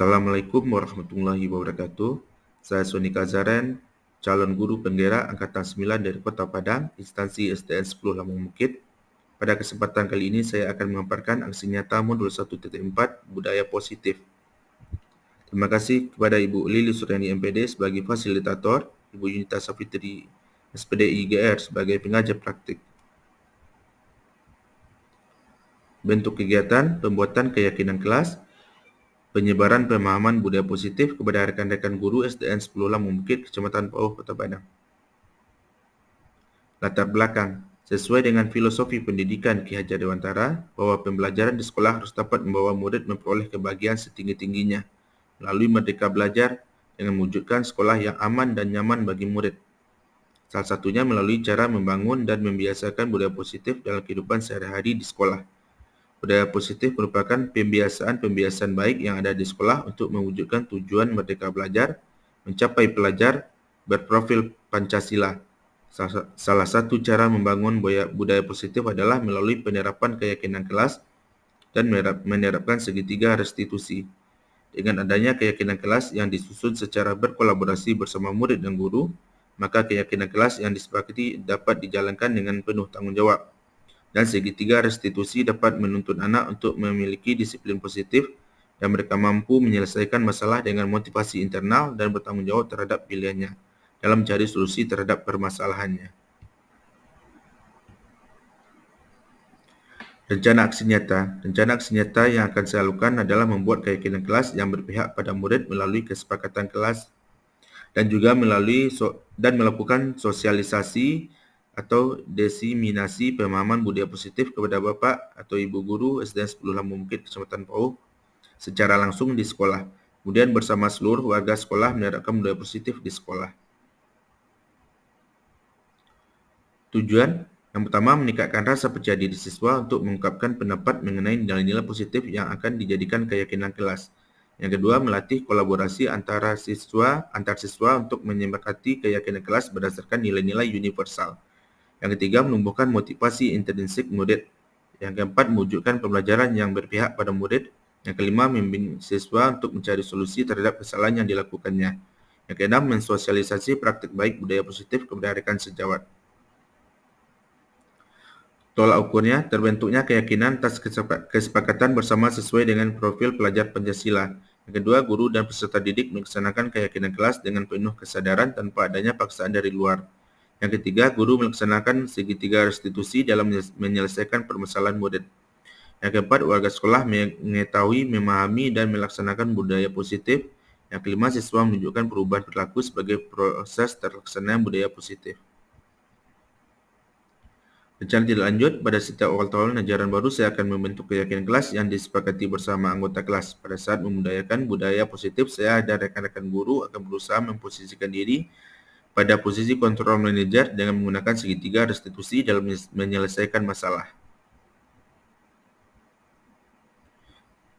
Assalamualaikum warahmatullahi wabarakatuh. Saya Sony Kazaren, calon guru penggerak Angkatan 9 dari Kota Padang, instansi SDN 10 Lampung Bukit. Pada kesempatan kali ini saya akan memaparkan aksi nyata modul 1.4 Budaya Positif. Terima kasih kepada Ibu Lili Suryani MPD sebagai fasilitator, Ibu Yunita Safitri SPDI IGR sebagai pengajar praktik. Bentuk kegiatan, pembuatan keyakinan kelas, penyebaran pemahaman budaya positif kepada rekan-rekan guru SDN 10 Lampung Bukit, Kecamatan Pauh, Kota Padang. Latar belakang, sesuai dengan filosofi pendidikan Ki Hajar Dewantara, bahwa pembelajaran di sekolah harus dapat membawa murid memperoleh kebahagiaan setinggi-tingginya melalui merdeka belajar dengan mewujudkan sekolah yang aman dan nyaman bagi murid. Salah satunya melalui cara membangun dan membiasakan budaya positif dalam kehidupan sehari-hari di sekolah. Budaya positif merupakan pembiasaan baik yang ada di sekolah untuk mewujudkan tujuan merdeka belajar, mencapai pelajar berprofil Pancasila. Salah satu cara membangun budaya positif adalah melalui penerapan keyakinan kelas dan menerapkan segitiga restitusi. Dengan adanya keyakinan kelas yang disusun secara berkolaborasi bersama murid dan guru, maka keyakinan kelas yang disepakati dapat dijalankan dengan penuh tanggung jawab. Dan segitiga restitusi dapat menuntun anak untuk memiliki disiplin positif dan mereka mampu menyelesaikan masalah dengan motivasi internal dan bertanggung jawab terhadap pilihannya dalam mencari solusi terhadap permasalahannya. Rencana aksi nyata yang akan saya lakukan adalah membuat keyakinan kelas yang berpihak pada murid melalui kesepakatan kelas dan juga melakukan sosialisasi atau diseminasi pemahaman budaya positif kepada Bapak atau Ibu Guru SDN 10 Lampung Bukit, Kecamatan Pauh secara langsung di sekolah. Kemudian bersama seluruh warga sekolah menerapkan budaya positif di sekolah. Tujuan yang pertama, meningkatkan rasa percaya diri siswa untuk mengungkapkan pendapat mengenai nilai-nilai positif yang akan dijadikan keyakinan kelas. Yang kedua, melatih kolaborasi antar siswa untuk menyepakati keyakinan kelas berdasarkan nilai-nilai universal. Yang ketiga, menumbuhkan motivasi intrinsik murid. Yang keempat, mewujudkan pembelajaran yang berpihak pada murid. Yang kelima, membimbing siswa untuk mencari solusi terhadap kesalahan yang dilakukannya. Yang keenam, mensosialisasi praktik baik budaya positif kepada rekan sejawat. Tolak ukurnya, terbentuknya keyakinan atas kesepakatan bersama sesuai dengan profil pelajar Pancasila. Yang kedua, guru dan peserta didik melaksanakan keyakinan kelas dengan penuh kesadaran tanpa adanya paksaan dari luar. Yang ketiga, guru melaksanakan segitiga restitusi dalam menyelesaikan permasalahan murid. Yang keempat, warga sekolah mengetahui, memahami, dan melaksanakan budaya positif. Yang kelima, siswa menunjukkan perubahan perilaku sebagai proses terlaksananya budaya positif. Rencana tidak lanjut, pada setiap awal tahun ajaran baru saya akan membentuk keyakinan kelas yang disepakati bersama anggota kelas. Pada saat membudayakan budaya positif, saya dan rekan-rekan guru akan berusaha memposisikan diri pada posisi kontrol manajer dengan menggunakan segitiga restitusi dalam menyelesaikan masalah.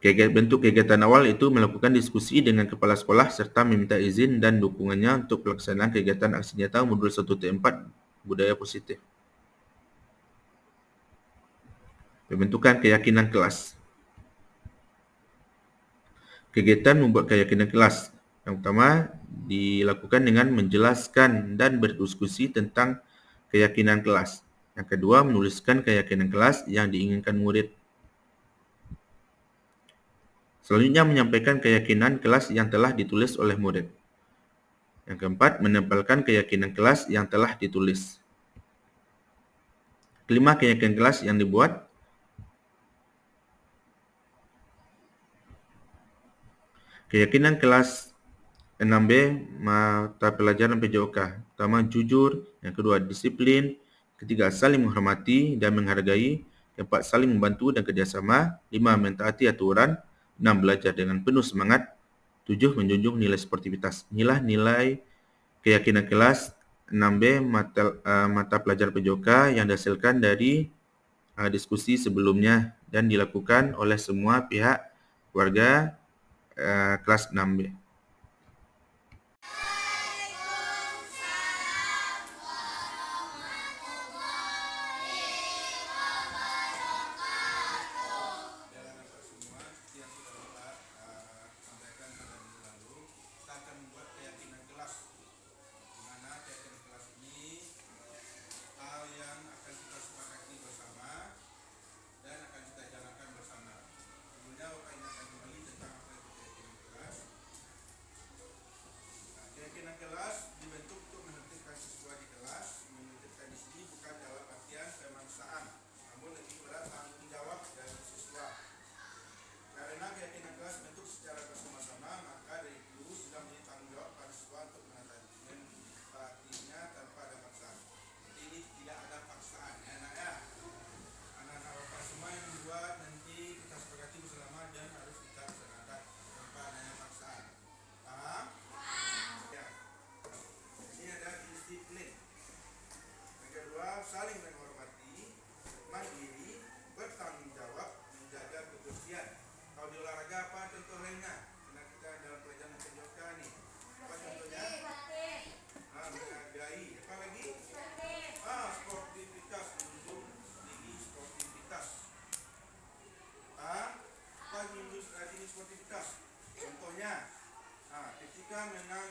Bentuk kegiatan awal itu melakukan diskusi dengan kepala sekolah serta meminta izin dan dukungannya untuk pelaksanaan kegiatan aksi nyata modul 1.4 Budaya Positif. Pembentukan keyakinan kelas. Kegiatan membuat keyakinan kelas. Yang pertama, dilakukan dengan menjelaskan dan berdiskusi tentang keyakinan kelas. Yang kedua, menuliskan keyakinan kelas yang diinginkan murid. Selanjutnya, menyampaikan keyakinan kelas yang telah ditulis oleh murid. Yang keempat, menempelkan keyakinan kelas yang telah ditulis. Kelima, keyakinan kelas yang dibuat. Keyakinan kelas 6B, mata pelajaran PJOK. Pertama, jujur. Yang kedua, disiplin. Ketiga, saling menghormati dan menghargai. Keempat, saling membantu dan kerjasama. 5, mentaati aturan. 6, belajar dengan penuh semangat. 7, menjunjung nilai sportivitas. Inilah nilai keyakinan kelas 6B mata pelajaran PJOK yang dihasilkan dari diskusi sebelumnya dan dilakukan oleh semua pihak warga kelas 6B.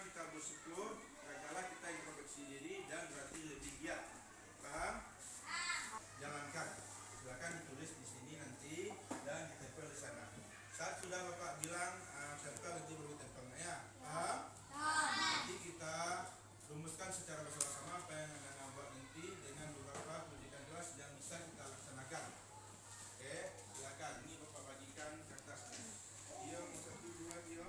kita bersyukur, kadang-kadang kita introspeksi diri dan berarti lebih giat. Paham? Jalankan. Silakan ditulis di sini nanti dan ditempel di sana. Saat sudah Bapak bilang tempel, nanti baru tempel ya. Paham? Nanti kita rumuskan secara bersama-sama apa yang akan buat nanti dengan beberapa pendidikan kelas yang bisa kita laksanakan. Oke, silakan. Ini Bapak bagikan kertasnya. Dia mau 1, 2, dia.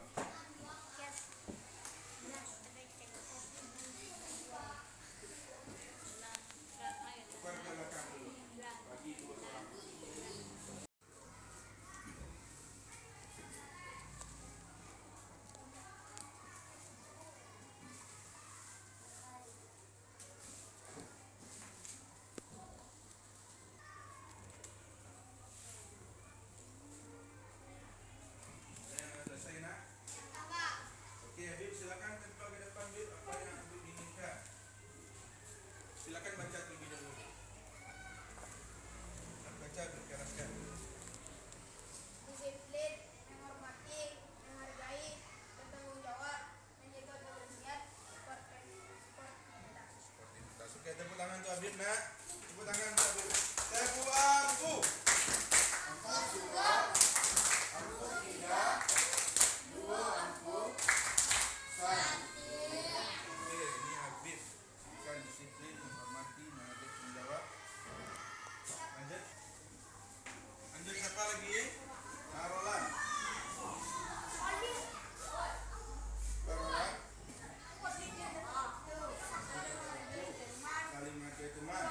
Tukar ke belakang dulu. Bagi 2 orang. Selesai nak? Oke, Habib silakan tempel ke depan Habib apa yang Habib inginkan. Silakan baca terlebih dahulu. Baca berkeraskan. Disiplin, menghormati, menghargai, bertanggung jawab, menjaga kebersihan, sportivitas. Oke, tepuk tangan untuk Habib nak. Tepuk tangan untuk Habib. Tepu ampu. Ampu suka. Ampu tidak. 2 ampu. 1. Oke, ini Habib. Bukan disiplin, menghormati, menghargai, menjawab. Lanjut. Lanjut siapa lagi? Roland. Roland. Saling menghargai teman.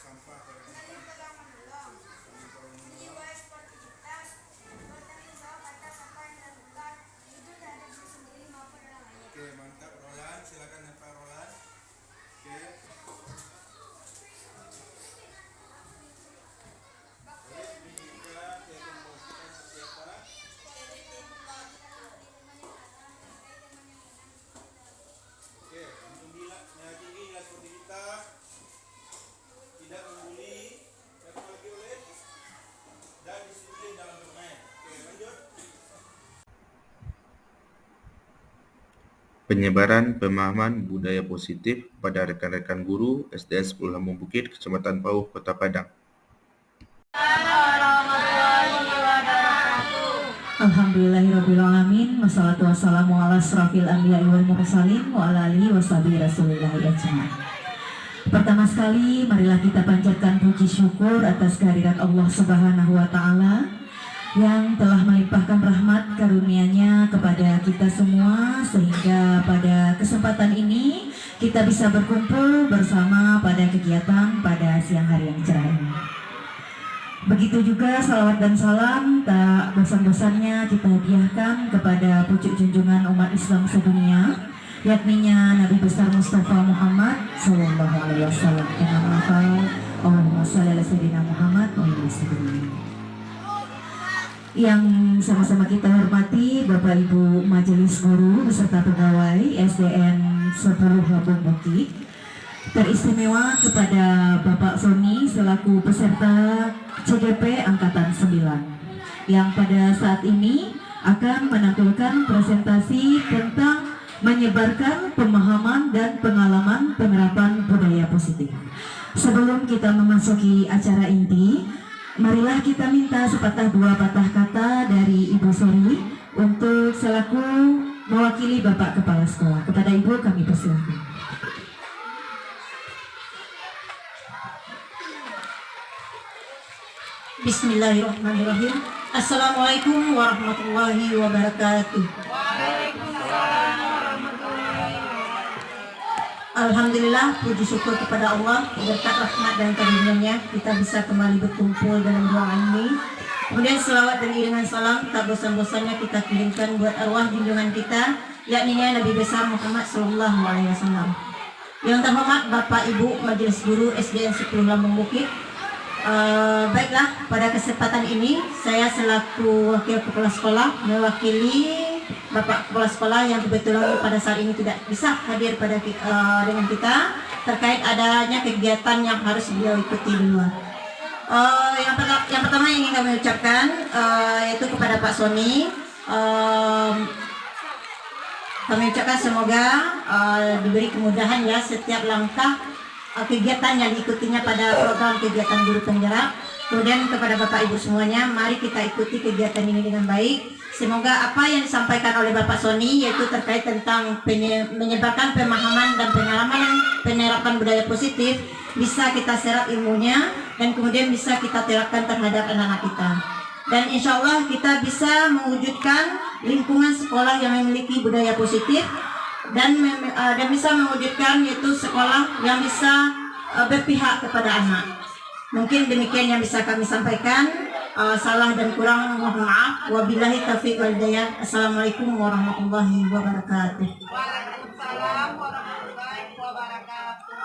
Sampah pada tempatnya. Saling tolong menolong. Jiwa sportivitas, bertanggung jawab atas apa yang dilakukan, jujur terhadap diri sendiri maupun orang lain. Oke, mantap Roland. Silakan Pak Roland. Oke. Baik, ini juga kita memposisikan seperti apa? Oke, tinggi nilai sportivitas, tidak membuli, dan lagi oleh dan disiplin dalam bermain. Oke, lanjut. Penyebaran pemahaman budaya positif pada rekan-rekan guru SDN 10 Lambung Bukit, Kecamatan Pauh, Kota Padang. Alhamdulillahirrabbilalamin. Wassalatu wassalamu ala asrafil anbiya'i wal mursalin wa ala alihi washabihi rasulillahi ajma'in. Pertama sekali, marilah kita panjatkan puji syukur atas kehadirat Allah Subhanahu wa Ta'ala yang telah melimpahkan rahmat karunia-Nya kepada kita semua, sehingga pada kesempatan ini kita bisa berkumpul bersama pada kegiatan pada siang hari yang cerah ini. Begitu juga salawat dan salam tak bosan-bosannya kita hadiahkan kepada pucuk junjungan umat Islam sedunia, yakninya Nabi besar Mustafa Muhammad Sallallahu Alaihi Wasallam. Allahumma shalli ala sayyidina Muhammad wa ala alihi. Yang sama-sama kita hormati Bapak Ibu Majelis Guru beserta pegawai SDN 10 Lambung Bukit, teristimewa kepada Bapak Sony selaku peserta CGP Angkatan 9 yang pada saat ini akan menampilkan presentasi tentang menyebarkan pemahaman dan pengalaman penerapan budaya positif. Sebelum kita memasuki acara inti, marilah kita minta sepatah dua patah kata dari Ibu Sori untuk selaku mewakili Bapak Kepala Sekolah. Kepada Ibu kami persilakan. Bismillahirrahmanirrahim. Assalamualaikum warahmatullahi wabarakatuh. Alhamdulillah, puji syukur kepada Allah, berkat rahmat dan karunia-Nya kita bisa kembali berkumpul dalam ruangan ini. Kemudian selawat dan iringan salam tak bosan-bosannya kita kirimkan buat arwah junjungan kita, yakni Nabi besar Muhammad Sallallahu Alaihi Wasallam. Yang terhormat Bapak Ibu Majelis Guru SDN 10 Lambung Bukit. Baiklah, pada kesempatan ini saya selaku wakil kepala sekolah mewakili Bapak Kepala Sekolah yang kebetulan pada saat ini tidak bisa hadir dengan kita terkait adanya kegiatan yang harus beliau ikuti di luar. Yang pertama yang ingin kami ucapkan yaitu kepada Pak Sony, Kami ucapkan semoga diberi kemudahan ya setiap langkah kegiatan yang diikutinya pada program kegiatan guru penggerak. Kemudian kepada Bapak Ibu semuanya, mari kita ikuti kegiatan ini dengan baik. Semoga apa yang disampaikan oleh Bapak Sony yaitu terkait tentang menyebarkan pemahaman dan pengalaman penerapan budaya positif bisa kita serap ilmunya dan kemudian bisa kita terapkan terhadap anak-anak kita. Dan insya Allah kita bisa mewujudkan lingkungan sekolah yang memiliki budaya positif dan bisa mewujudkan yaitu sekolah yang bisa berpihak kepada anak. Mungkin demikian yang bisa kami sampaikan. Salah dan kurang mohon maaf. Wabillahi taufiq wal hidayah. Assalamualaikum warahmatullahi wabarakatuh. Waalaikumsalam warahmatullahi wabarakatuh.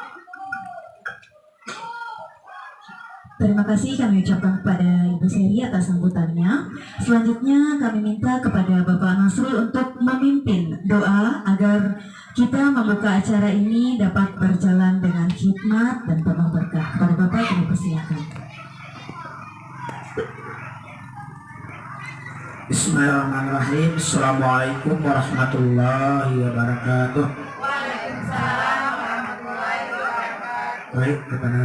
Terima kasih kami ucapkan kepada Ibu Seri atas sambutannya. Selanjutnya kami minta kepada Bapak Nasrul untuk memimpin doa agar kita membuka acara ini dapat berjalan dengan hikmat dan penuh berkah. Kepada Bapak kami persilakan. Bismillahirrahmanirrahim. Assalamualaikum warahmatullahi wabarakatuh. Waalaikumsalam warahmatullahi wabarakatuh. Baik, kepada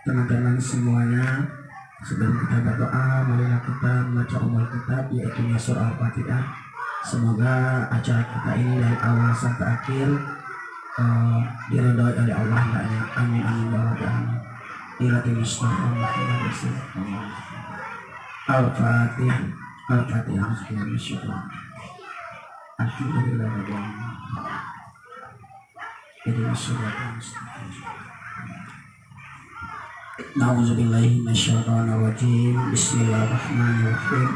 teman-teman semuanya, sebelum kita berdoa, marilah kita membaca ummul kitab, yaitu surah Al-Fatihah. Semoga acara kita ini dari awal sampai akhir diridhoi oleh Allah. Amin amin ya rabbal alamin. Al-Fatihah. Al-Fatihah. Alhamdulillah rabbil alamin. Na'udzubillahi minasyaitonirrajim. Bismillahirrahmanirrahim.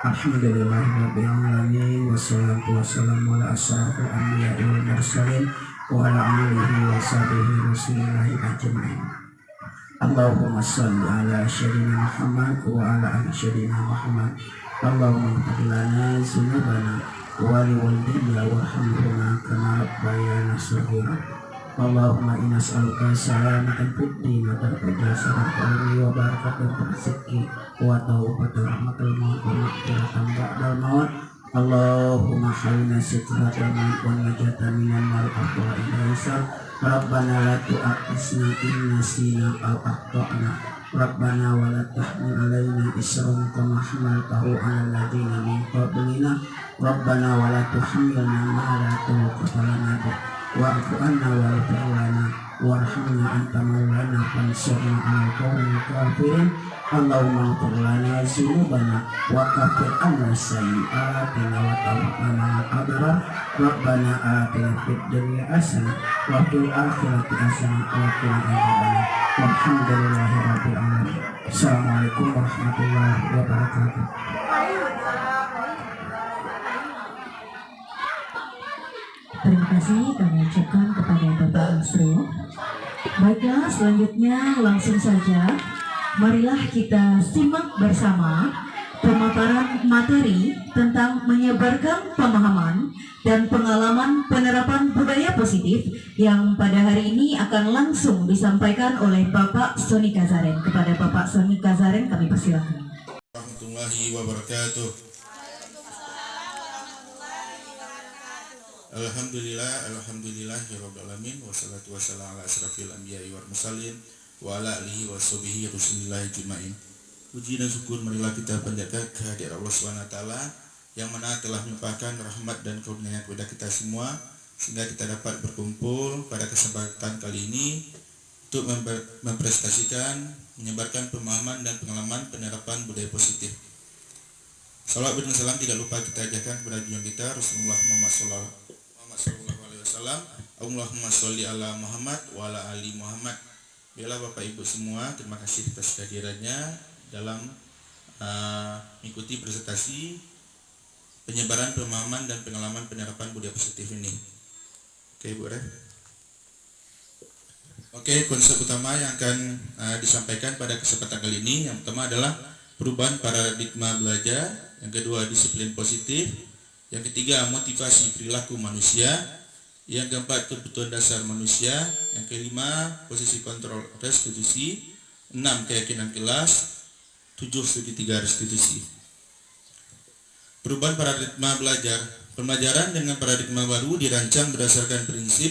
Alhamdulillahirabbil alamin wassalatu wassalamu ala asyrafil anbiya'i wal mursalin wa ala alihi wa sahbihi rasulillahi ajma'in. Allahumma shalli ala sayyidina Muhammad wa ala ali sayyidina Muhammad. Allahumma ighfir lana dzunubana wa liwalidayna warhamhuma kama rabbayana shaghira. Allahumma inna nas'aluka salamatan fid din wa tarjatan fil wa barakatan fil rizqi wa taubatan rahmatal maut wa maghfiratan ba'dal maut. Allahumma hayyina sitratan wa najatan minan nar wa ilaihsal. Rabbana la tu'akhizna in nasina aw akhtana. Rabbana wa la tahmil 'alaina isran kama hamaltahu 'alal ladzina min qablina. Rabbana wa la tuhammilna ma la taqata lana bih. Wa'fu anna waghfir lana warhamna anta maulana fansurna 'alal qaumil kafirin. Allahumma ighfir lana dzunubana wa kaffir 'anna sayyi'atina wa tawaffana ma'al abrar. Rabbana atina fid dunya hasanah wa fil akhirati hasanah wa qina adzabannar. Walhamdulillahirabbil alamin. Assalamualaikum warahmatullahi wabarakatuh. Terima kasih kami ucapkan kepada Bapak Nasrul. Baiklah, selanjutnya langsung saja marilah kita simak bersama pemaparan materi tentang menyebarkan pemahaman dan pengalaman penerapan budaya positif yang pada hari ini akan langsung disampaikan oleh Bapak Sony Kazaren. Kepada Bapak Sony Kazaren kami persilakan. Warahmatullahi wabarakatuh. Alhamdulillahirabbil alamin wassalatu wassalamu ala asyrafil anbiya'i wal mursalin wa ala alihi washabihi rasulillahi ajma'in. Puji dan syukur marilah kita panjatkan kehadirat Allah Subhanahu wa taala yang mana telah melimpahkan rahmat dan karunia kepada kita semua sehingga kita dapat berkumpul pada kesempatan kali ini untuk mempresentasikan menyebarkan pemahaman dan pengalaman penerapan budaya positif. Salawat dan salam tidak lupa kita ajarkan kepada junjungan kita Rasulullah Muhammad sallallahu alaihi wasallam. Allahumma sholli ala Muhammad wa ala ali Muhammad. Bila Bapak Ibu semua, terima kasih atas kehadirannya dalam mengikuti presentasi penyebaran pemahaman dan pengalaman penerapan budaya positif ini. Oke, Bu Ref. Oke, konsep utama yang akan disampaikan pada kesempatan kali ini yang pertama adalah perubahan paradigma belajar, yang kedua disiplin positif, yang ketiga motivasi perilaku manusia, yang keempat kebutuhan dasar manusia, yang kelima posisi kontrol restitusi, 6 keyakinan kelas, 7 segitiga restitusi. Perubahan paradigma belajar. Pembelajaran dengan paradigma baru dirancang berdasarkan prinsip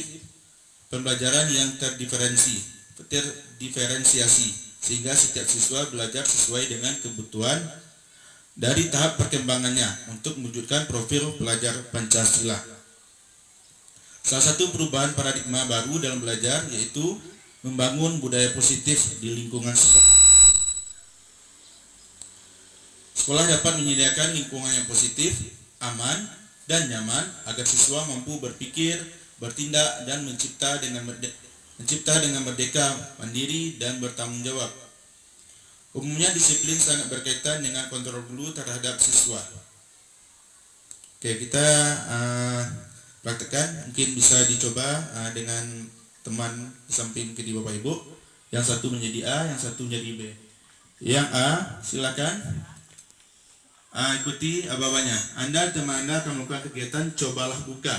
pembelajaran yang terdiferensiasi, sehingga setiap siswa belajar sesuai dengan kebutuhan dari tahap perkembangannya untuk mewujudkan profil pelajar Pancasila. Salah satu perubahan paradigma baru dalam belajar yaitu membangun budaya positif di lingkungan sekolah. Sekolah dapat menyediakan lingkungan yang positif, aman, dan nyaman agar siswa mampu berpikir, bertindak, dan mencipta dengan merdeka, mandiri, dan bertanggung jawab. Umumnya disiplin sangat berkaitan dengan kontrol dulu terhadap siswa. Oke, kita praktekkan, mungkin bisa dicoba dengan teman di samping kedua Bapak Ibu. Yang satu menjadi A, yang satu menjadi B. Yang A, silakan. Ikuti bawahnya. Anda, teman Anda akan melakukan kegiatan cobalah buka.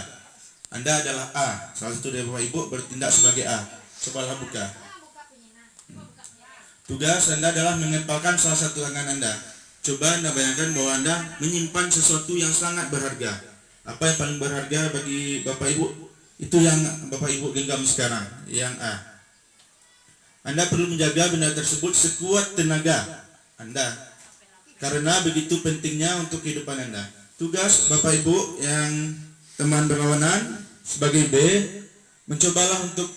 Anda adalah A. Salah satu dari Bapak Ibu bertindak sebagai A. Cobalah buka. Tugas Anda adalah mengepalkan salah satu tangan Anda. Coba Anda bayangkan bahwa Anda menyimpan sesuatu yang sangat berharga. Apa yang paling berharga bagi Bapak Ibu? Itu yang Bapak Ibu genggam sekarang. Yang A. Anda perlu menjaga benda tersebut sekuat tenaga Anda, karena begitu pentingnya untuk kehidupan Anda. Tugas Bapak Ibu yang teman berlawanan sebagai B, mencobalah untuk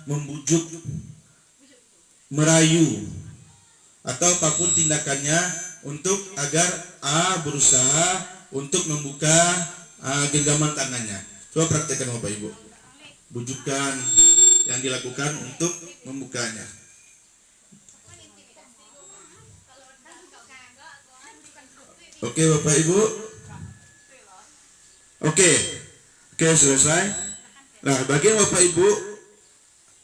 membujuk, merayu, atau apapun tindakannya untuk agar A berusaha untuk membuka genggaman tangannya. Coba praktekkan Bapak Ibu. Bujukan yang dilakukan untuk membukanya. Oke Bapak Ibu. Oke, selesai. Nah, bagian Bapak Ibu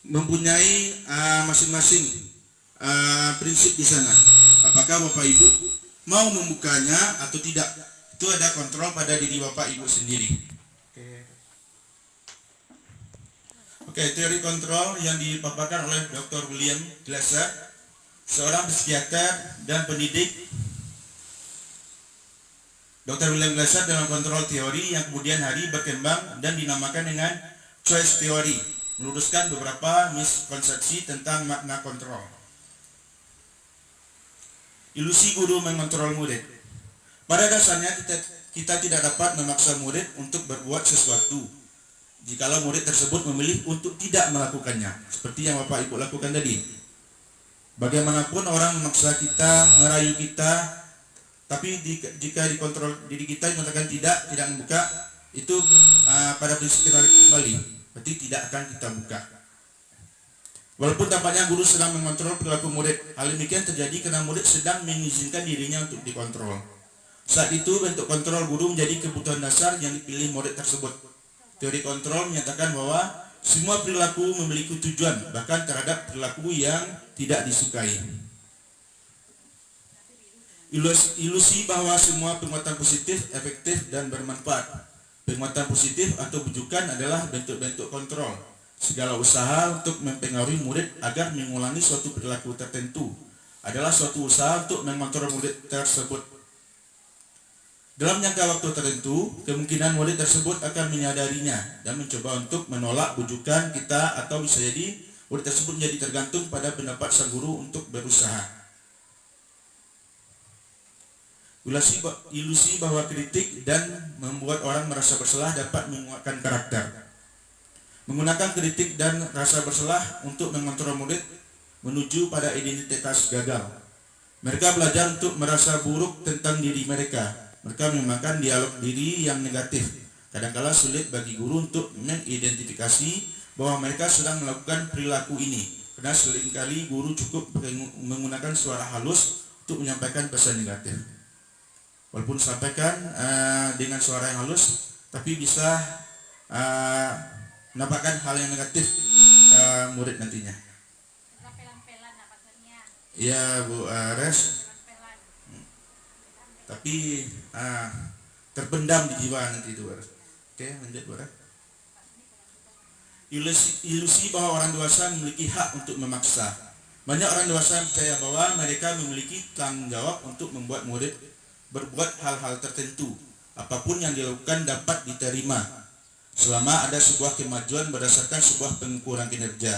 mempunyai masing-masing prinsip di sana. Apakah Bapak Ibu mau membukanya atau tidak? Itu ada kontrol pada diri Bapak Ibu sendiri. Oke, teori kontrol yang dipaparkan oleh Dr. William Glasser, seorang psikiater dan pendidik. Dr. William Glasser dalam kontrol teori yang kemudian hari berkembang dan dinamakan dengan choice theory, meluruskan beberapa miskonsepsi tentang makna kontrol. Ilusi guru mengontrol murid. Pada dasarnya kita tidak dapat memaksa murid untuk berbuat sesuatu jikalau murid tersebut memilih untuk tidak melakukannya, seperti yang Bapak Ibu lakukan tadi. Bagaimanapun orang memaksa kita, merayu kita, tapi jika dikontrol diri kita mengatakan tidak membuka, itu pada prinsip kita kembali, berarti tidak akan kita buka. Walaupun tampaknya guru sedang mengontrol perilaku murid, hal demikian terjadi karena murid sedang mengizinkan dirinya untuk dikontrol. Saat itu bentuk kontrol guru menjadi kebutuhan dasar yang dipilih murid tersebut. Teori kontrol menyatakan bahwa semua perilaku memiliki tujuan, bahkan terhadap perilaku yang tidak disukai. Ilusi bahwa semua penguatan positif, efektif, dan bermanfaat. Penguatan positif atau bujukan adalah bentuk-bentuk kontrol. Segala usaha untuk mempengaruhi murid agar mengulangi suatu perilaku tertentu adalah suatu usaha untuk mengontrol murid tersebut. Dalam jangka waktu tertentu, kemungkinan murid tersebut akan menyadarinya dan mencoba untuk menolak bujukan kita, atau bisa jadi murid tersebut menjadi tergantung pada pendapat sang guru untuk berusaha. Ilusi bahwa kritik dan membuat orang merasa bersalah dapat menguatkan karakter. Menggunakan kritik dan rasa bersalah untuk mengontrol murid menuju pada identitas gagal. Mereka belajar untuk merasa buruk tentang diri mereka. Mereka mengembangkan dialog diri yang negatif. Kadang-kala sulit bagi guru untuk mengidentifikasi bahwa mereka sedang melakukan perilaku ini, karena seringkali guru cukup menggunakan suara halus untuk menyampaikan pesan negatif. Walaupun sampaikan dengan suara yang halus, tapi bisa menampakkan hal yang negatif murid nantinya. Ya Bu Res, tapi terpendam di jiwa nanti itu. Oke, lanjut Bu Res. Ilusi bahwa orang dewasa memiliki hak untuk memaksa. Banyak orang dewasa percaya bahwa mereka memiliki tanggung jawab untuk membuat murid berbuat hal-hal tertentu. apapun yang dilakukan dapat diterima selama ada sebuah kemajuan berdasarkan sebuah pengukuran kinerja.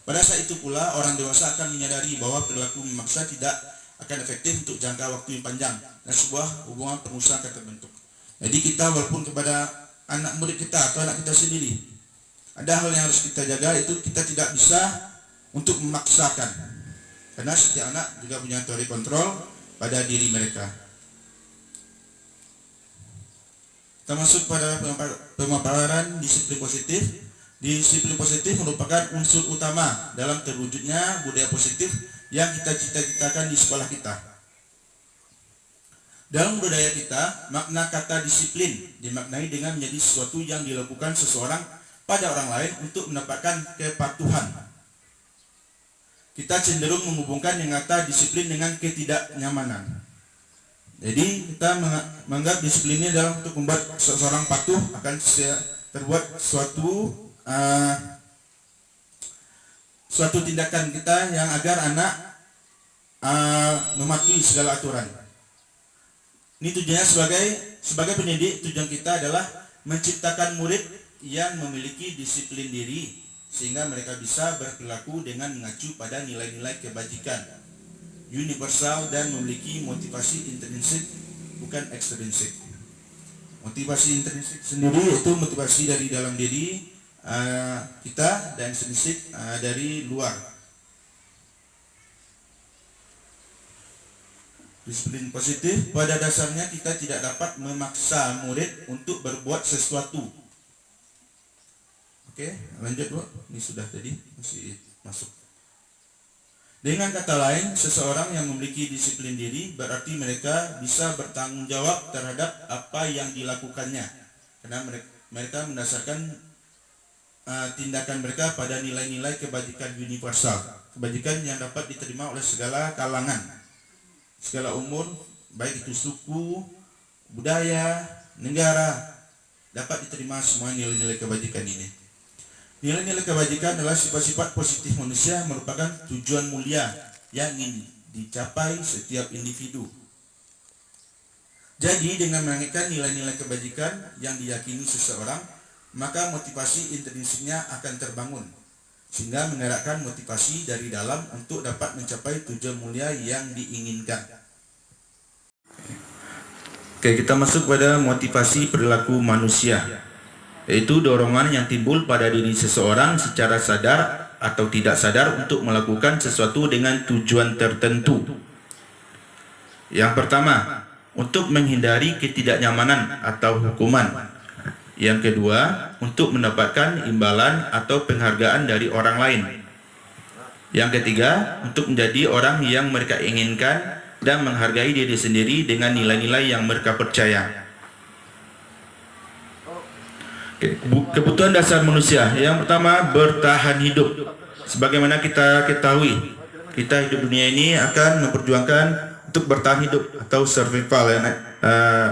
Pada saat itu pula orang dewasa akan menyadari bahwa perilaku memaksa tidak akan efektif untuk jangka waktu yang panjang dan sebuah hubungan pengusaha akan terbentuk. Jadi kita walaupun kepada anak murid kita atau anak kita sendiri, ada hal yang harus kita jaga, itu kita tidak bisa untuk memaksakan. Karena setiap anak juga punya teori kontrol pada diri mereka. Kita masuk pada pemaparan disiplin positif. Disiplin positif merupakan unsur utama dalam terwujudnya budaya positif yang kita cita-citakan di sekolah kita. Dalam budaya kita, makna kata disiplin dimaknai dengan menjadi sesuatu yang dilakukan seseorang pada orang lain untuk mendapatkan kepatuhan. Kita cenderung menghubungkan yang kata disiplin dengan ketidaknyamanan. Jadi kita menganggap disiplin ini adalah untuk membuat seseorang patuh akan terbuat suatu tindakan kita yang agar anak mematuhi segala aturan. Ini tujuannya sebagai pendidik, tujuan kita adalah menciptakan murid yang memiliki disiplin diri sehingga mereka bisa berperilaku dengan mengacu pada nilai-nilai kebajikan universal dan memiliki motivasi intrinsik bukan ekstrinsik. Motivasi intrinsik sendiri itu motivasi dari dalam diri kita dan ekstrinsik dari luar. Disiplin positif pada dasarnya kita tidak dapat memaksa murid untuk berbuat sesuatu. Oke, lanjut Bu. Ini sudah tadi masih masuk. Dengan kata lain, seseorang yang memiliki disiplin diri berarti mereka bisa bertanggung jawab terhadap apa yang dilakukannya. Karena mereka mendasarkan tindakan mereka pada nilai-nilai kebajikan universal. Kebajikan yang dapat diterima oleh segala kalangan, segala umur, baik itu suku, budaya, negara, dapat diterima semua nilai-nilai kebajikan ini. Nilai-nilai kebajikan adalah sifat-sifat positif manusia, merupakan tujuan mulia yang ingin dicapai setiap individu. Jadi dengan menanamkan nilai-nilai kebajikan yang diyakini seseorang, maka motivasi intrinsiknya akan terbangun, sehingga menggerakkan motivasi dari dalam untuk dapat mencapai tujuan mulia yang diinginkan. Oke, kita masuk pada motivasi perilaku manusia, yaitu dorongan yang timbul pada diri seseorang secara sadar atau tidak sadar untuk melakukan sesuatu dengan tujuan tertentu. Yang pertama, untuk menghindari ketidaknyamanan atau hukuman. Yang kedua, untuk mendapatkan imbalan atau penghargaan dari orang lain. Yang ketiga, untuk menjadi orang yang mereka inginkan dan menghargai diri sendiri dengan nilai-nilai yang mereka percaya. Kebutuhan dasar manusia. Yang pertama, bertahan hidup. Sebagaimana kita ketahui, kita hidup dunia ini akan memperjuangkan untuk bertahan hidup atau survival ya,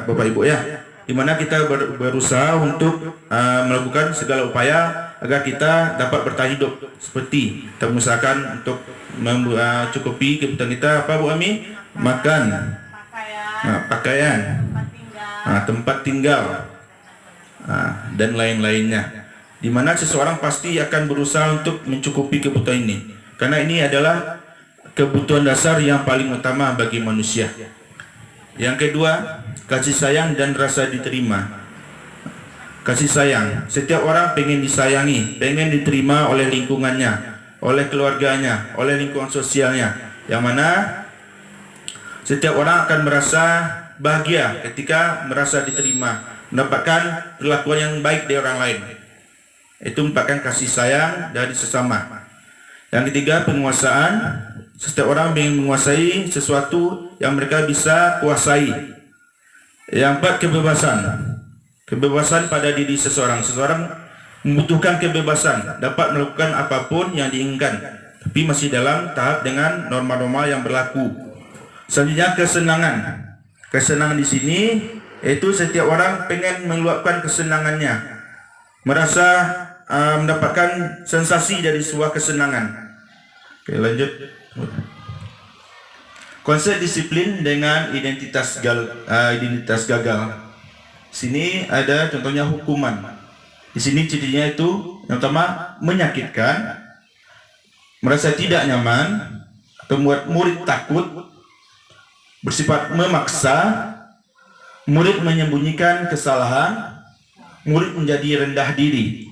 Bapak Ibu ya. Dimana kita berusaha untuk melakukan segala upaya agar kita dapat bertahan hidup. Seperti kita mengusahakan untuk mencukupi kebutuhan kita, apa Bu Ami? Makan, pakaian, tempat tinggal, dan lain-lainnya. Dimana seseorang pasti akan berusaha untuk mencukupi kebutuhan ini, karena ini adalah kebutuhan dasar yang paling utama bagi manusia. Yang kedua, kasih sayang dan rasa diterima. Kasih sayang, setiap orang pengen disayangi, pengen diterima oleh lingkungannya, oleh keluarganya, oleh lingkungan sosialnya, yang mana setiap orang akan merasa bahagia ketika merasa diterima, mendapatkan perlakuan yang baik dari orang lain. Itu merupakan kasih sayang dari sesama. Yang ketiga, penguasaan. Setiap orang ingin menguasai sesuatu yang mereka bisa kuasai. Yang empat, kebebasan. Kebebasan pada diri seseorang. Seseorang membutuhkan kebebasan, dapat melakukan apapun yang diinginkan, tapi masih dalam tahap dengan norma-norma yang berlaku. Selanjutnya, kesenangan. Kesenangan di sini yaitu setiap orang pengen meluapkan kesenangannya, merasa mendapatkan sensasi dari sebuah kesenangan. Oke, lanjut. Konsep disiplin dengan identitas gagal. Sini ada contohnya hukuman. Di sini cirinya itu yang pertama menyakitkan, merasa tidak nyaman, atau membuat murid takut, bersifat memaksa, murid menyembunyikan kesalahan, murid menjadi rendah diri.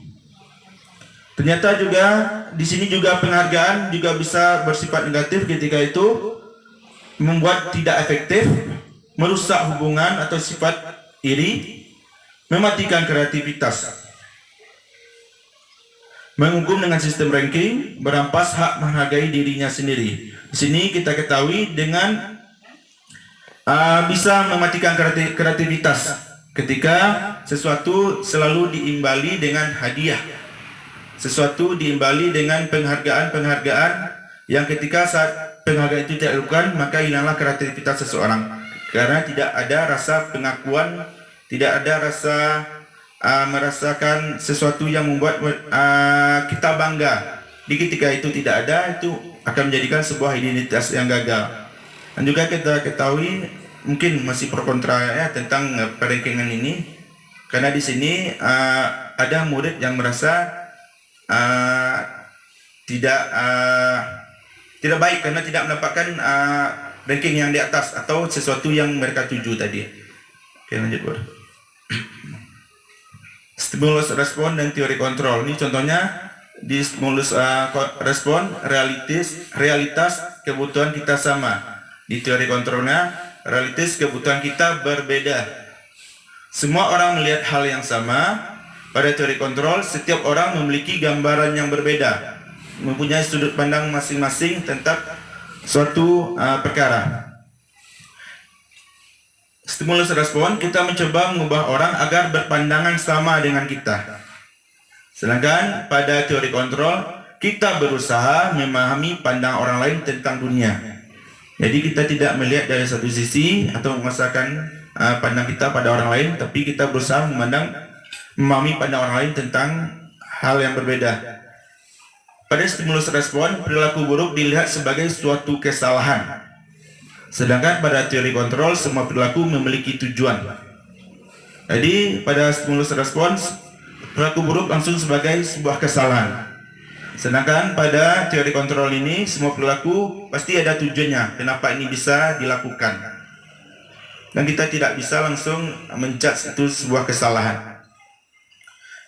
Ternyata juga di sini juga penghargaan juga bisa bersifat negatif ketika itu membuat tidak efektif, merusak hubungan atau sifat iri, mematikan kreativitas, menghukum dengan sistem ranking, merampas hak menghargai dirinya sendiri. Di sini kita ketahui dengan bisa mematikan kreativitas ketika sesuatu selalu diimbali dengan hadiah, sesuatu diimbali dengan penghargaan yang ketika saat penghargaan itu tidak dilakukan maka hilanglah kreativitas seseorang karena tidak ada rasa pengakuan, tidak ada rasa merasakan sesuatu yang membuat kita bangga. Di ketika itu tidak ada, itu akan menjadikan sebuah identitas yang gagal. Dan juga kita ketahui mungkin masih pro kontra ya tentang perankingan ini, karena di sini ada murid yang merasa tidak baik karena tidak mendapatkan ranking yang di atas atau sesuatu yang mereka tuju tadi. Oke, lanjut Bro. Stimulus respon dan teori kontrol. Ini contohnya di stimulus respon realitas kebutuhan kita sama. Di teori kontrolnya realitas kebutuhan kita berbeda. Semua orang melihat hal yang sama. Pada teori kontrol, setiap orang memiliki gambaran yang berbeda, mempunyai sudut pandang masing-masing tentang suatu perkara. Stimulus respon, kita mencoba mengubah orang agar berpandangan sama dengan kita. Sedangkan pada teori kontrol, kita berusaha memahami pandang orang lain tentang dunia. Jadi kita tidak melihat dari satu sisi atau memaksakan pandang kita pada orang lain, tapi kita berusaha memahami pandang orang lain tentang hal yang berbeda. Pada stimulus respon, perilaku buruk dilihat sebagai suatu kesalahan. Sedangkan pada teori kontrol, semua perilaku memiliki tujuan. Jadi pada stimulus respon, perilaku buruk langsung sebagai sebuah kesalahan. Sedangkan pada teori kontrol ini, semua perilaku pasti ada tujuannya, kenapa ini bisa dilakukan. Dan kita tidak bisa langsung menjudge itu sebuah kesalahan.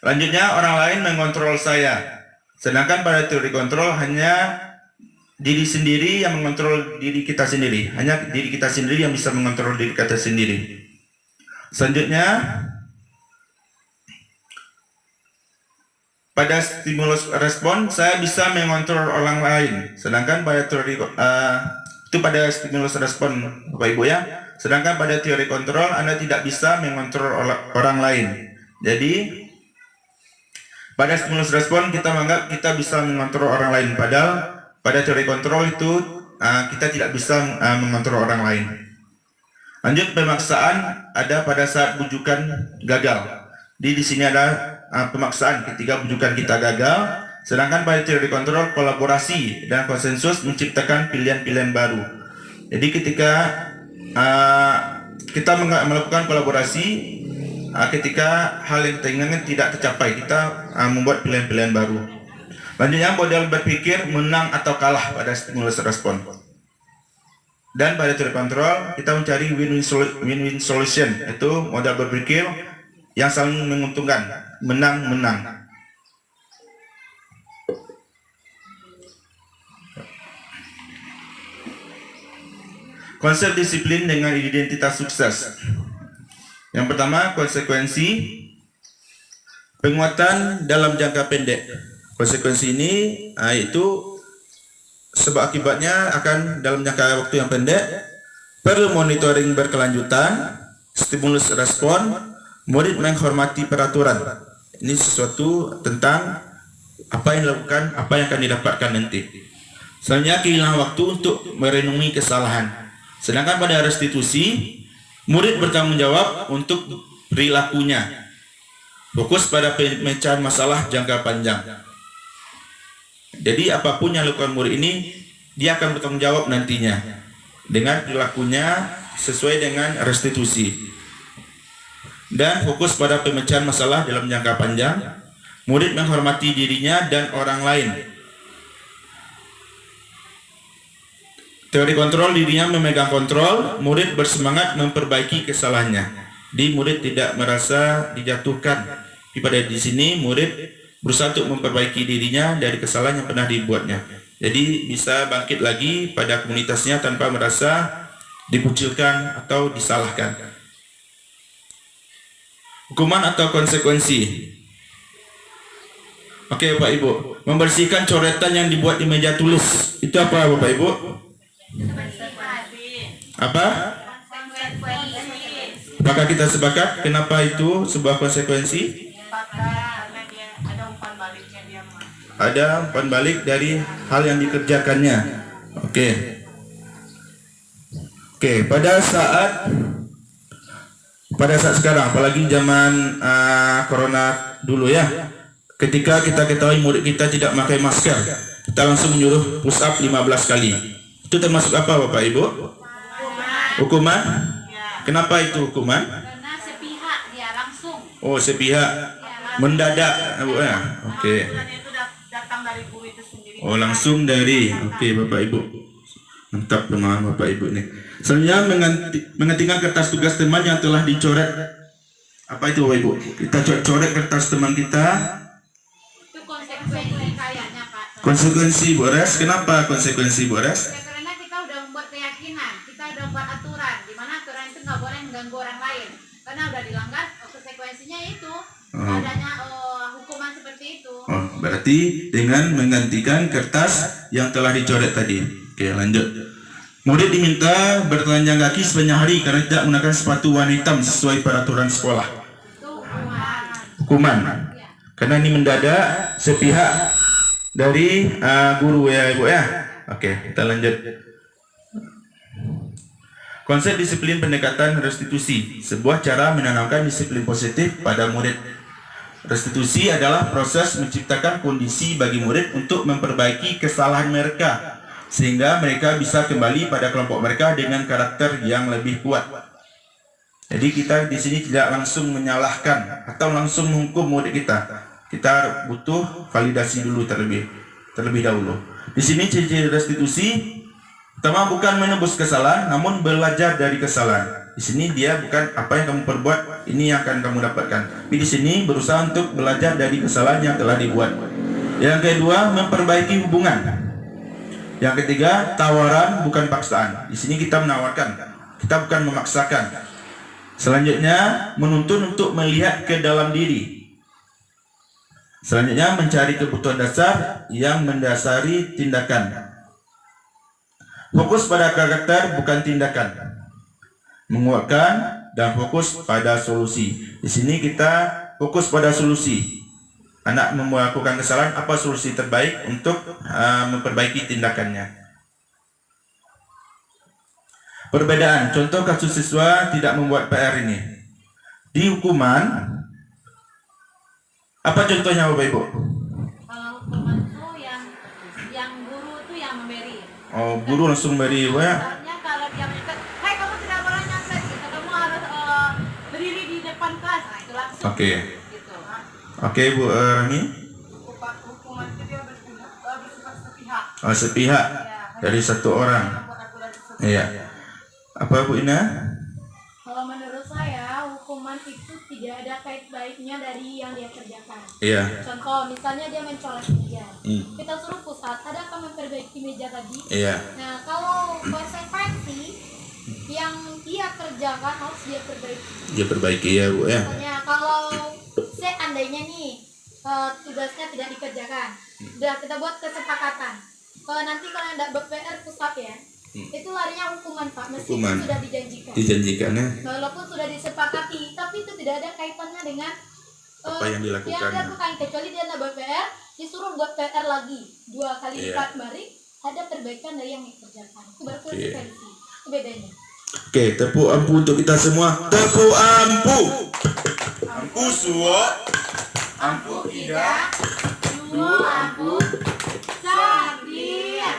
Lanjutnya, orang lain mengontrol saya. Sedangkan pada teori kontrol hanya diri sendiri yang mengontrol diri kita sendiri. Hanya diri kita sendiri yang bisa mengontrol diri kita sendiri. Selanjutnya, pada stimulus respon saya bisa mengontrol orang lain. Sedangkan pada teori itu pada stimulus respon Bapak Ibu ya. Sedangkan pada teori kontrol Anda tidak bisa mengontrol orang lain. Jadi pada stimulus respon kita menganggap kita bisa mengontrol orang lain, padahal pada teori kontrol itu kita tidak bisa mengontrol orang lain. Lanjut, pemaksaan ada pada saat bujukan gagal. Di sini ada pemaksaan ketika bujukan kita gagal. Sedangkan pada teori kontrol, kolaborasi dan konsensus menciptakan pilihan-pilihan baru. Jadi ketika kita melakukan kolaborasi, ketika hal yang kita inginkan tidak tercapai, kita membuat pilihan-pilihan baru. Lanjutnya, model berpikir menang atau kalah pada stimulus respon. Dan pada teori kontrol, kita mencari win-win solution, itu model berpikir yang saling menguntungkan, menang-menang. Konsep disiplin dengan identitas sukses. Yang pertama, konsekuensi penguatan dalam jangka pendek. Konsekuensi ini yaitu sebab akibatnya akan dalam jangka waktu yang pendek, perlu monitoring berkelanjutan, stimulus respon, murid menghormati peraturan. Ini sesuatu tentang apa yang dilakukan, apa yang akan didapatkan nanti. Selanjutnya, kehilangan waktu untuk merenungi kesalahan. Sedangkan pada restitusi, murid bertanggung jawab untuk perilakunya. Fokus pada pemecahan masalah jangka panjang. Jadi apapun yang dilakukan murid ini, dia akan bertanggung jawab nantinya dengan perilakunya sesuai dengan restitusi. dan fokus pada pemecahan masalah dalam jangka panjang. Murid menghormati dirinya dan orang lain. Teori kontrol, dirinya memegang kontrol, murid bersemangat memperbaiki kesalahannya. Di murid tidak merasa dijatuhkan. Di sini murid berusaha untuk memperbaiki dirinya dari kesalahan yang pernah dibuatnya. Jadi bisa bangkit lagi pada komunitasnya tanpa merasa dikucilkan atau disalahkan. Hukuman atau konsekuensi. Oke Bapak Ibu, membersihkan coretan yang dibuat di meja tulis. Itu apa Bapak Ibu? Apa? Apakah kita sepakat kenapa itu sebuah konsekuensi? Ada umpan balik dari hal yang dikerjakannya. Oke, pada saat sekarang, apalagi zaman corona dulu ya, ketika kita ketahui murid kita tidak pakai masker, kita langsung menyuruh push up 15 kali. Itu termasuk apa Bapak Ibu? Hukuman? Kenapa itu hukuman? Karena sepihak dia langsung. Oh, sepihak, mendadak, Bu ya. Oke. Oh, langsung dari. Oke, Bapak Ibu. Mantap pemahaman Bapak Ibu nih. Selanjutnya menghentikan kertas tugas teman yang telah dicoret. Apa itu Bapak Ibu? Kita coret kertas teman kita. Itu konsekuensi kayaknya Pak. Konsekuensi Bu Res. Kenapa konsekuensi Bu Res? Ya, karena kita udah membuat keyakinan, kita udah membuat aturan, di mana aturan itu nggak boleh mengganggu orang lain. Karena udah dilanggar, konsekuensinya itu adanya hukuman seperti itu. Oh, berarti dengan menggantikan kertas yang telah dicoret tadi. Oke, lanjut. Murid diminta bertelanjang kaki sepanjang hari karena tidak menggunakan sepatu warna hitam sesuai peraturan sekolah. Itu hukuman. Hukuman. Karena ini mendadak sepihak dari guru ya Ibu ya. Oke, kita lanjut. Konsep disiplin pendekatan restitusi, sebuah cara menanamkan disiplin positif pada murid. Restitusi adalah proses menciptakan kondisi bagi murid untuk memperbaiki kesalahan mereka, sehingga mereka bisa kembali pada kelompok mereka dengan karakter yang lebih kuat. Jadi kita di sini tidak langsung menyalahkan atau langsung menghukum murid kita. Kita butuh validasi dulu terlebih dahulu. Di sini ciri restitusi pertama bukan menebus kesalahan, namun belajar dari kesalahan. Di sini dia bukan apa yang kamu perbuat, ini yang akan kamu dapatkan. Tapi di sini berusaha untuk belajar dari kesalahan yang telah dibuat. Yang kedua, memperbaiki hubungan. Yang ketiga, tawaran bukan paksaan. Di sini kita menawarkan, kita bukan memaksakan. Selanjutnya, menuntun untuk melihat ke dalam diri. Selanjutnya, mencari kebutuhan dasar yang mendasari tindakan. Fokus pada karakter bukan tindakan. Menguatkan dan fokus pada solusi. Di sini kita fokus pada solusi. Anak melakukan kesalahan, apa solusi terbaik untuk memperbaiki tindakannya. Perbedaan. Contoh kasus siswa tidak membuat PR ini. Di hukuman, apa contohnya Bapak Ibu? Kalau hukuman itu yang guru itu yang memberi. Oh, guru langsung beri ya. Misalnya kalau dia menyebut, "Hai, kamu tidak boleh nyontek, gitu. Kamu harus berdiri di depan kelas." Nah, itu langsung. Oke. Gitu. Oke, Bu Rani. Hukuman itu dia bersifat sepihak. Oh, sepihak dari satu orang. Iya. Apa Bu Ina? Kalau menurut saya, hukuman itu tidak ada kait baiknya dari yang dia kerjakan. Iya. Contoh, misalnya dia mencoret meja. Kita suruh pusat, adakah memperbaiki meja tadi? Iya. Nah, kalau konsekuensi yang dia kerjakan harus dia perbaiki. Dia perbaiki ya Bu ya. Misalnya, kalau seandainya nih tugasnya tidak dikerjakan, udah kita buat kesepakatan. Kalau nanti kalian tidak ber-PR pusat ya, itu larinya hukuman Pak, meskipun Hukuman. sudah dijanjikan. Dijanjikan ya. Walaupun sudah disepakati, tapi itu tidak ada kaitannya dengan Apa yang dilakukan. Yang dilakukan. Kecuali dia tidak ber-PR, disuruh buat PR lagi 2 kali Iya. lipat, balik ada perbaikan dari yang dikerjakan. Itu baru konsekuensi. Itu bedanya. Oke, tepuk ampu untuk kita semua. Tepuk ampu. Ampu suwo. Ampu tidak. Dua ampu sadir.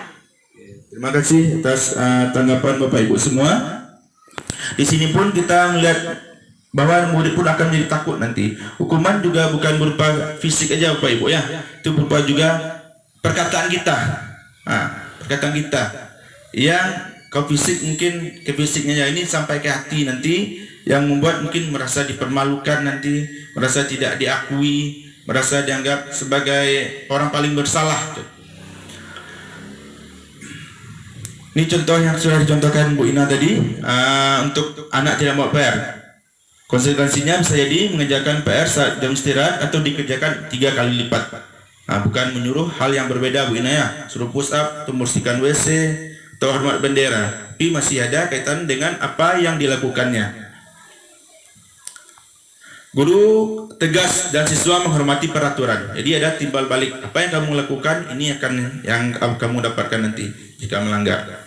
Terima kasih atas tanggapan Bapak Ibu semua. Di sini pun kita melihat bahwa murid pun akan menjadi takut nanti. Hukuman juga bukan berupa fisik aja Bapak Ibu ya, itu berupa juga perkataan kita. Perkataan kita yang kalau fisik mungkin ke fisiknya ini sampai ke hati nanti, yang membuat mungkin merasa dipermalukan nanti, merasa tidak diakui, merasa dianggap sebagai orang paling bersalah. Ini contoh yang sudah dicontohkan Bu Ina tadi, untuk anak tidak mau PR. Konsekuensinya bisa jadi mengerjakan PR saat jam istirahat atau dikerjakan 3 kali lipat. Bukan menyuruh hal yang berbeda Bu Ina ya, suruh push up, atau membersihkan WC, atau hormat bendera, tapi masih ada kaitan dengan apa yang dilakukannya. Guru tegas dan siswa menghormati peraturan. Jadi ada timbal balik, apa yang kamu lakukan ini akan yang kamu dapatkan nanti jika melanggar.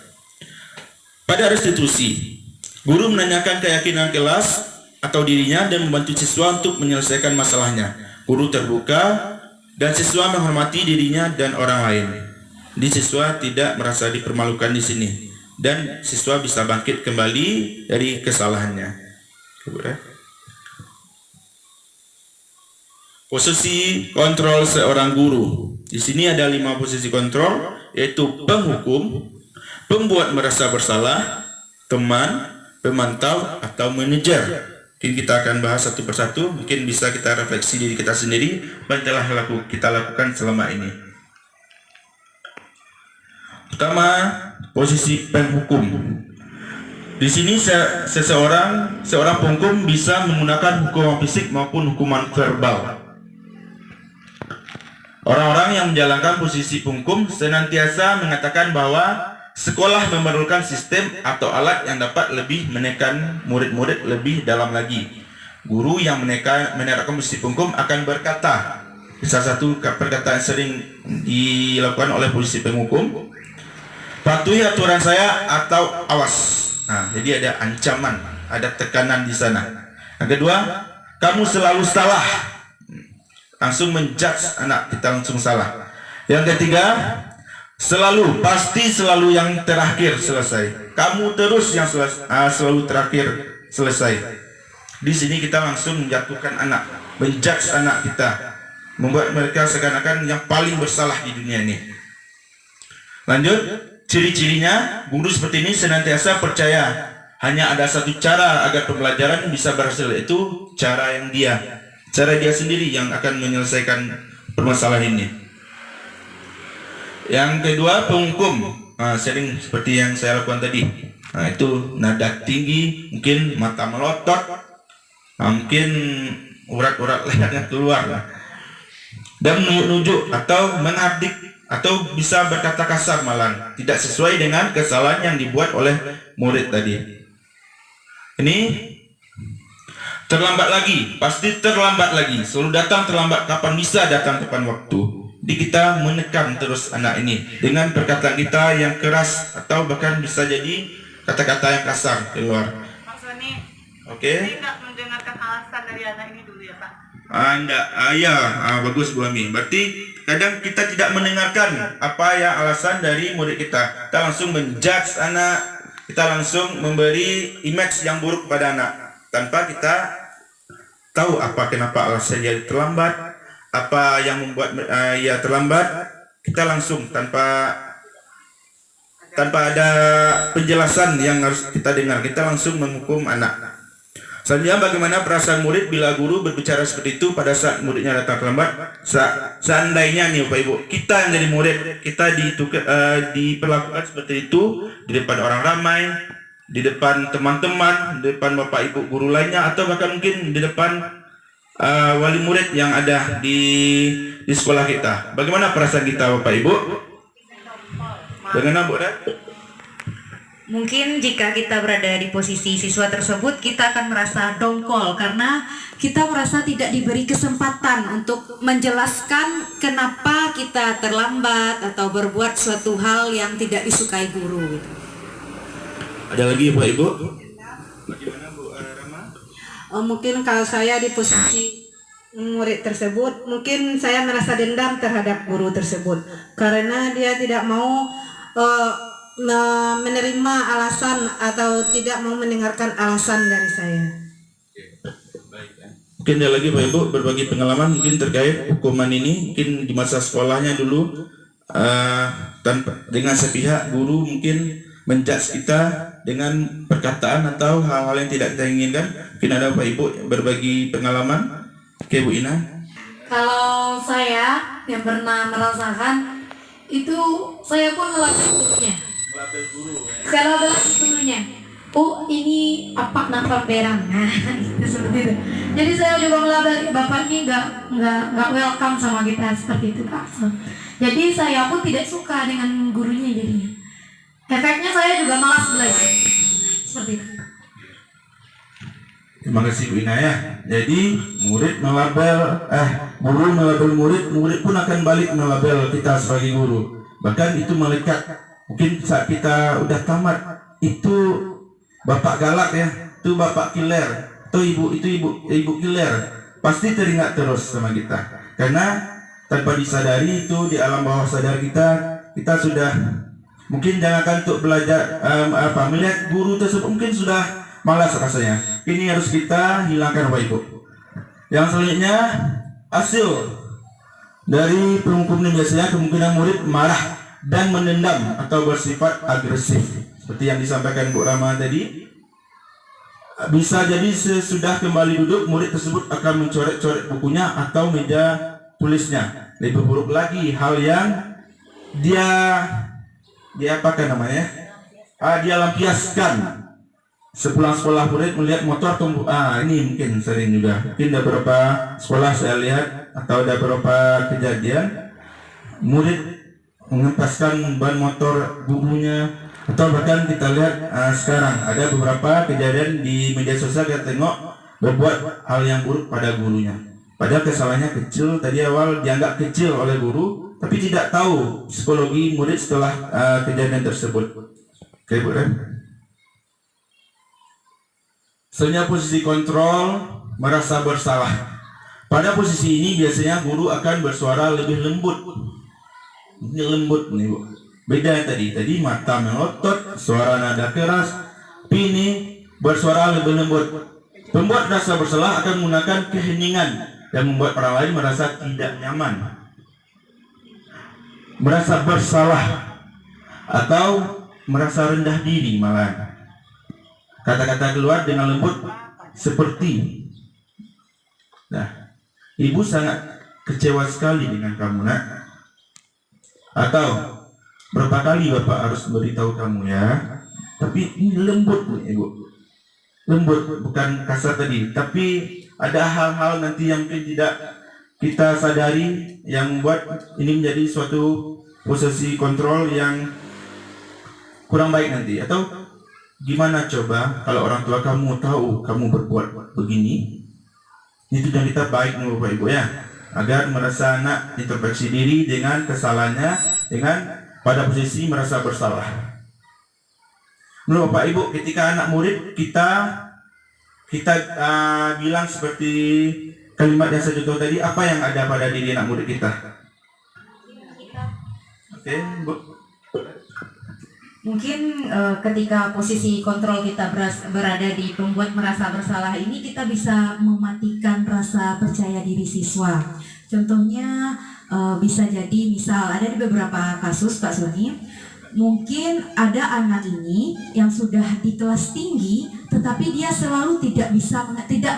Pada restitusi, guru menanyakan keyakinan kelas atau dirinya dan membantu siswa untuk menyelesaikan masalahnya. Guru terbuka dan siswa menghormati dirinya dan orang lain. Di siswa tidak merasa dipermalukan di sini, dan siswa bisa bangkit kembali dari kesalahannya. Posisi kontrol seorang guru. Di sini ada 5 posisi kontrol, yaitu penghukum, pembuat merasa bersalah, teman, pemantau, atau manajer. Mungkin kita akan bahas satu persatu, mungkin bisa kita refleksi diri kita sendiri apa yang telah kita lakukan selama ini. Pertama, posisi penghukum. Di sini seorang penghukum bisa menggunakan hukuman fisik maupun hukuman verbal. Orang-orang yang menjalankan posisi penghukum senantiasa mengatakan bahwa sekolah memerlukan sistem atau alat yang dapat lebih menekan murid-murid lebih dalam lagi. Guru yang menerapkan posisi penghukum akan berkata, salah satu perkataan sering dilakukan oleh posisi penghukum, patuhi aturan saya atau awas. Jadi ada ancaman, ada tekanan di sana. Yang kedua, kamu selalu salah. Langsung menjudge anak kita langsung salah. Yang ketiga, pasti selalu yang terakhir selesai. Kamu terus yang selalu terakhir selesai. Di sini kita langsung menjatuhkan anak, menjudge anak kita, membuat mereka seakan-akan yang paling bersalah di dunia ini. Lanjut, ciri-cirinya guru seperti ini senantiasa percaya hanya ada satu cara agar pembelajaran bisa berhasil, yaitu cara dia sendiri yang akan menyelesaikan permasalahan ini. Yang kedua, penghukum. Sering seperti yang saya lakukan tadi. Itu nada tinggi, mungkin mata melotot, mungkin urat-urat lehernya keluar, dan menunjuk atau menghardik, atau bisa berkata kasar malah tidak sesuai dengan kesalahan yang dibuat oleh murid tadi. Ini terlambat lagi, pasti terlambat lagi, selalu datang terlambat, kapan bisa datang tepat waktu. Jadi kita menekan terus anak ini dengan perkataan kita yang keras, atau bahkan bisa jadi kata-kata yang kasar keluar. Pak Soni, Oke. tidak mendengarkan alasan dari anak ini dulu ya Pak? Bagus Bu Ami. Berarti kadang kita tidak mendengarkan apa yang alasan dari murid kita. Kita langsung menjudge anak, kita langsung memberi image yang buruk pada anak, tanpa kita tahu kenapa alasan dia terlambat, apa yang membuat ia terlambat. Kita langsung tanpa ada penjelasan yang harus kita dengar, kita langsung menghukum anak. Selanjutnya, bagaimana perasaan murid bila guru berbicara seperti itu pada saat muridnya datang terlambat? Seandainya nih Bapak Ibu, kita yang jadi murid, kita diperlakukan seperti itu di depan orang ramai, di depan teman-teman, di depan Bapak Ibu guru lainnya, atau bahkan mungkin di depan wali murid yang ada di sekolah kita. Bagaimana perasaan kita Bapak Ibu? Bagaimana Bu? Mungkin jika kita berada di posisi siswa tersebut, kita akan merasa dongkol karena kita merasa tidak diberi kesempatan untuk menjelaskan kenapa kita terlambat atau berbuat suatu hal yang tidak disukai guru. Ada lagi Pak Ibu? Bagaimana Bu Rama? Mungkin kalau saya di posisi murid tersebut, mungkin saya merasa dendam terhadap guru tersebut karena dia tidak mau menerima alasan atau tidak mau mendengarkan alasan dari saya. Mungkin ada lagi Pak Ibu berbagi pengalaman mungkin terkait hukuman ini, mungkin di masa sekolahnya dulu tanpa dengan sepihak guru mungkin menjudge kita dengan perkataan atau hal-hal yang tidak kita inginkan. Mungkin ada Pak Ibu berbagi pengalaman. Oke Bu Ina. Kalau saya yang pernah merasakan itu, saya pun ngelabel gurunya. Saya label gurunya. Oh ini apa nafas berang, nah itu seperti itu. Jadi saya juga ngelabel bapak ini nggak welcome sama kita seperti itu Pak. Jadi saya pun tidak suka dengan gurunya jadinya. Efeknya saya juga malas belajar seperti itu. Terima kasih Bu Ina ya. Jadi murid melabel, guru melabel murid, murid pun akan balik melabel kita sebagai guru. Bahkan itu melekat. Mungkin saat kita udah tamat, itu bapak galak ya, itu bapak killer, atau ibu killer, pasti teringat terus sama kita. Karena tanpa disadari itu di alam bawah sadar kita sudah mungkin jangankan untuk belajar melihat guru tersebut mungkin sudah malas rasanya. Ini harus kita hilangkan Bapak Ibu. Yang selanjutnya, hasil dari penghukuman biasanya kemungkinan murid marah dan menendam atau bersifat agresif. Seperti yang disampaikan Bu Rama tadi, bisa jadi sesudah kembali duduk murid tersebut akan mencoret-coret bukunya atau meja tulisnya. Lebih buruk lagi, hal yang dia apakan namanya? Dia lampiaskan. Sepulang sekolah murid melihat motor tumbuh. Ini mungkin sering juga. Mungkin ada beberapa sekolah saya lihat atau ada beberapa kejadian murid mengempaskan ban motor gurunya, atau bahkan kita lihat sekarang ada beberapa kejadian di media sosial kita tengok berbuat hal yang buruk pada gurunya. Padahal kesalahannya kecil, tadi awal dianggap kecil oleh guru, tapi tidak tahu psikologi murid setelah kejadian tersebut. Oke Bu Ren. Selanjutnya posisi kontrol, merasa bersalah. Pada posisi ini biasanya guru akan bersuara lebih lembut. Ini lembut nih Bu. Beda tadi mata melotot, suara nada keras. Tapi ini bersuara lebih lembut. Pembuat rasa bersalah akan menggunakan keheningan dan membuat orang lain merasa tidak nyaman, merasa bersalah, atau merasa rendah diri malah. Kata-kata keluar dengan lembut seperti, ibu sangat kecewa sekali dengan kamu nak. Atau berapa kali bapak harus beritahu kamu ya. Tapi ini lembut ibu, lembut, bukan kasar tadi. Tapi ada hal-hal nanti yang mungkin tidak kita sadari yang membuat ini menjadi suatu posisi kontrol yang kurang baik nanti. Atau gimana coba kalau orang tua kamu tahu kamu berbuat begini, itu dan kita baik Bapak Ibu ya, agar merasa anak introspeksi diri dengan kesalahannya, dengan pada posisi merasa bersalah. Menurut Bapak Ibu, ketika anak murid kita bilang seperti kalimat yang saya contoh tadi, apa yang ada pada diri anak murid kita? Oke, Bu. Mungkin ketika posisi kontrol kita berada di pembuat merasa bersalah ini, kita bisa mematikan rasa percaya diri siswa. Contohnya bisa jadi misal ada di beberapa kasus Pak Sony, mungkin ada anak ini yang sudah di kelas tinggi tetapi dia selalu tidak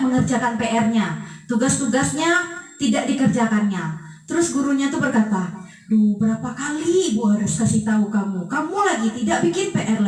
mengerjakan PR-nya, tugas-tugasnya tidak dikerjakannya. Terus gurunya tuh berkata, berapa kali ibu harus kasih tahu kamu lagi tidak bikin PR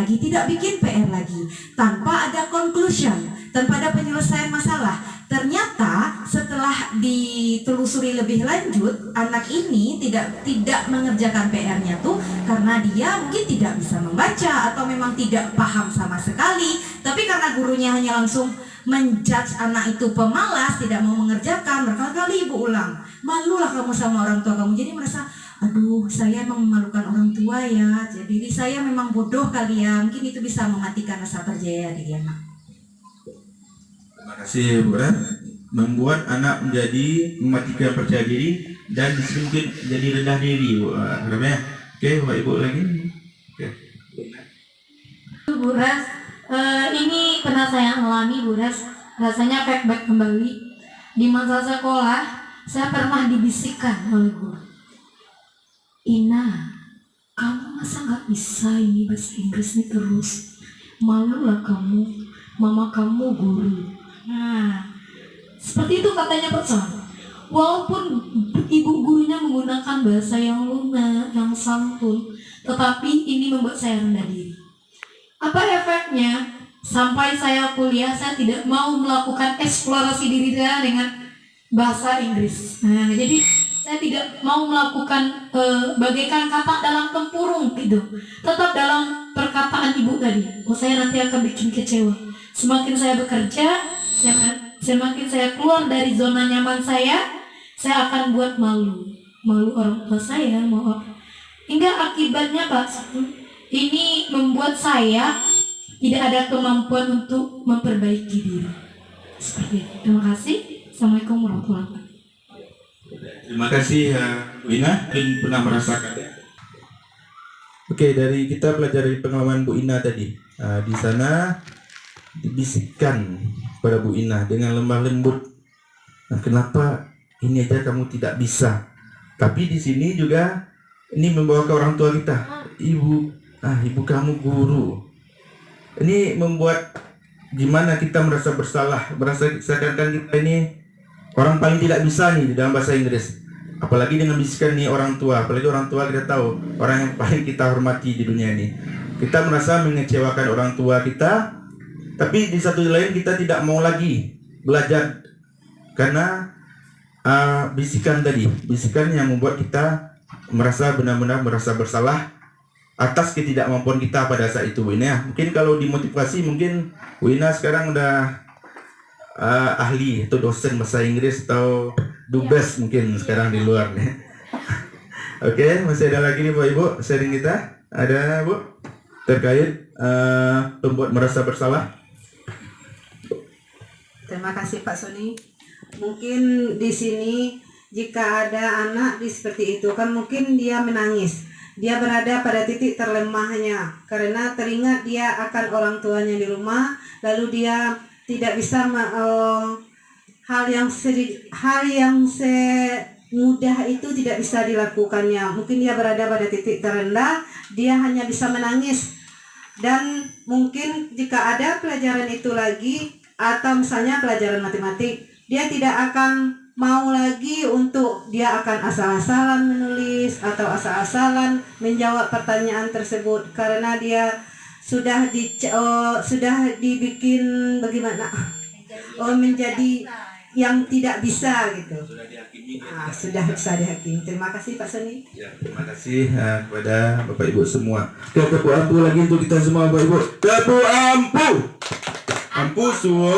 lagi, tanpa ada conclusion, tanpa ada penyelesaian masalah. Ternyata setelah ditelusuri lebih lanjut, anak ini tidak mengerjakan PR-nya tuh karena dia mungkin tidak bisa membaca atau memang tidak paham sama sekali. Tapi karena gurunya hanya langsung menjudge anak itu pemalas, tidak mau mengerjakan, berkali-kali ibu ulang, malulah kamu sama orang tua kamu. Jadi merasa, aduh saya emang memalukan orang tua ya, jadi saya memang bodoh kali ya. Mungkin itu bisa mematikan rasa percaya diri anak. Terima kasih Bu Ren. Membuat anak menjadi mematikan percaya diri dan mungkin jadi rendah diri Bu Ren ya. Oke Bapak Ibu lagi. Oke. Bu Ras, ini pernah saya alami Bu Ras, rasanya feedback kembali. Di masa sekolah, saya pernah dibisikkan oleh guru. Ina, kamu masa nggak bisa ini bahasa Inggris ini terus? Malulah kamu, mama kamu guru. Nah, seperti itu katanya Pak Son. Walaupun ibu gurunya menggunakan bahasa yang lunak, yang santun, tetapi ini membuat saya rendah diri. Apa efeknya? Sampai saya kuliah, saya tidak mau melakukan eksplorasi diri saya dengan bahasa Inggris. Nah, jadi saya tidak mau melakukan bagaikan kata dalam tempurung gitu. Tetap dalam perkataan ibu tadi. Saya nanti akan bikin kecewa. Semakin saya bekerja, semakin saya keluar dari zona nyaman saya akan buat malu orang tua saya, hingga akibatnya Pak, ini membuat saya tidak ada kemampuan untuk memperbaiki diri. Seperti itu. Terima kasih. Assalamualaikum warahmatullahi wabarakatuh. Terima kasih Bu Ina, mungkin pernah merasakan ya. Oke, dari kita pelajari pengalaman Bu Ina tadi. Di sana dibisikkan pada Bu Ina dengan lemah lembut. Nah, kenapa ini aja kamu tidak bisa? Tapi di sini juga ini membawa ke orang tua kita. Ibu kamu guru. Ini membuat gimana kita merasa bersalah, merasa seakan-akan kita ini orang paling tidak bisa nih di dalam bahasa Inggris. Apalagi dengan bisikan nih orang tua, apalagi orang tua kita tahu orang yang paling kita hormati di dunia ini. Kita merasa mengecewakan orang tua kita, tapi di satu lain kita tidak mau lagi belajar karena bisikan tadi, bisikan yang membuat kita merasa benar-benar merasa bersalah atas ketidakmampuan kita pada saat itu, Bu Ina. Mungkin kalau dimotivasi, mungkin Bu Ina sekarang udah ahli atau dosen bahasa Inggris atau dubes mungkin sekarang di luar nih. Oke, masih ada lagi nih Pak Ibu sharing kita. Ada Bu terkait membuat merasa bersalah. Terima kasih Pak Sony. Mungkin di sini jika ada anak seperti itu kan mungkin dia menangis. Dia berada pada titik terlemahnya karena teringat dia akan orang tuanya di rumah, lalu dia tidak bisa hal yang semudah itu tidak bisa dilakukannya. Mungkin dia berada pada titik terendah, dia hanya bisa menangis. Dan mungkin jika ada pelajaran itu lagi atau misalnya pelajaran matematik, dia tidak akan mau lagi untuk dia akan asal-asalan menulis atau asal-asalan menjawab pertanyaan tersebut karena dia sudah dibikin bagaimana menjadi yang tidak bisa gitu. Sudah bisa dihakimi. Terima kasih Pak Sony. Ya, terima kasih kepada Bapak Ibu semua. Tepuk ampu lagi untuk kita semua Bapak Ibu. Tepuk ampu. Ampu suwo.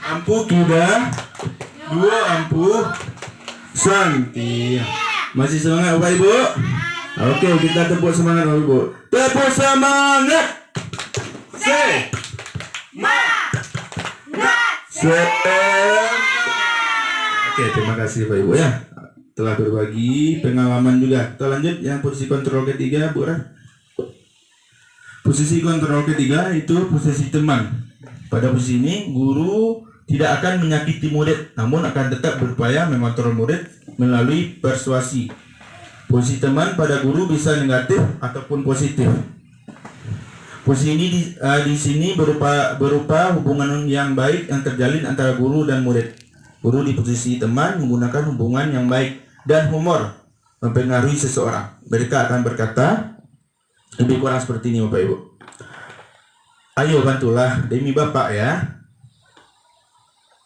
Ampu kida. Dua ampu santi. Masih semangat Bapak Ibu? Oke, kita tepuk semangat Bapak Ibu. Tepuk semangat. Oke, terima kasih Bapak Ibu ya. Telah berbagi pengalaman juga. Kita lanjut yang posisi kontrol ketiga, Bu Ra. Posisi kontrol ketiga itu posisi teman. Pada posisi ini guru tidak akan menyakiti murid, namun akan tetap berupaya mengontrol murid melalui persuasi. Posisi teman pada guru bisa negatif ataupun positif. Posisi ini di sini berupa hubungan yang baik yang terjalin antara guru dan murid. Guru di posisi teman menggunakan hubungan yang baik dan humor mempengaruhi seseorang. Mereka akan berkata lebih kurang seperti ini Bapak Ibu. Ayo bantulah demi Bapak ya.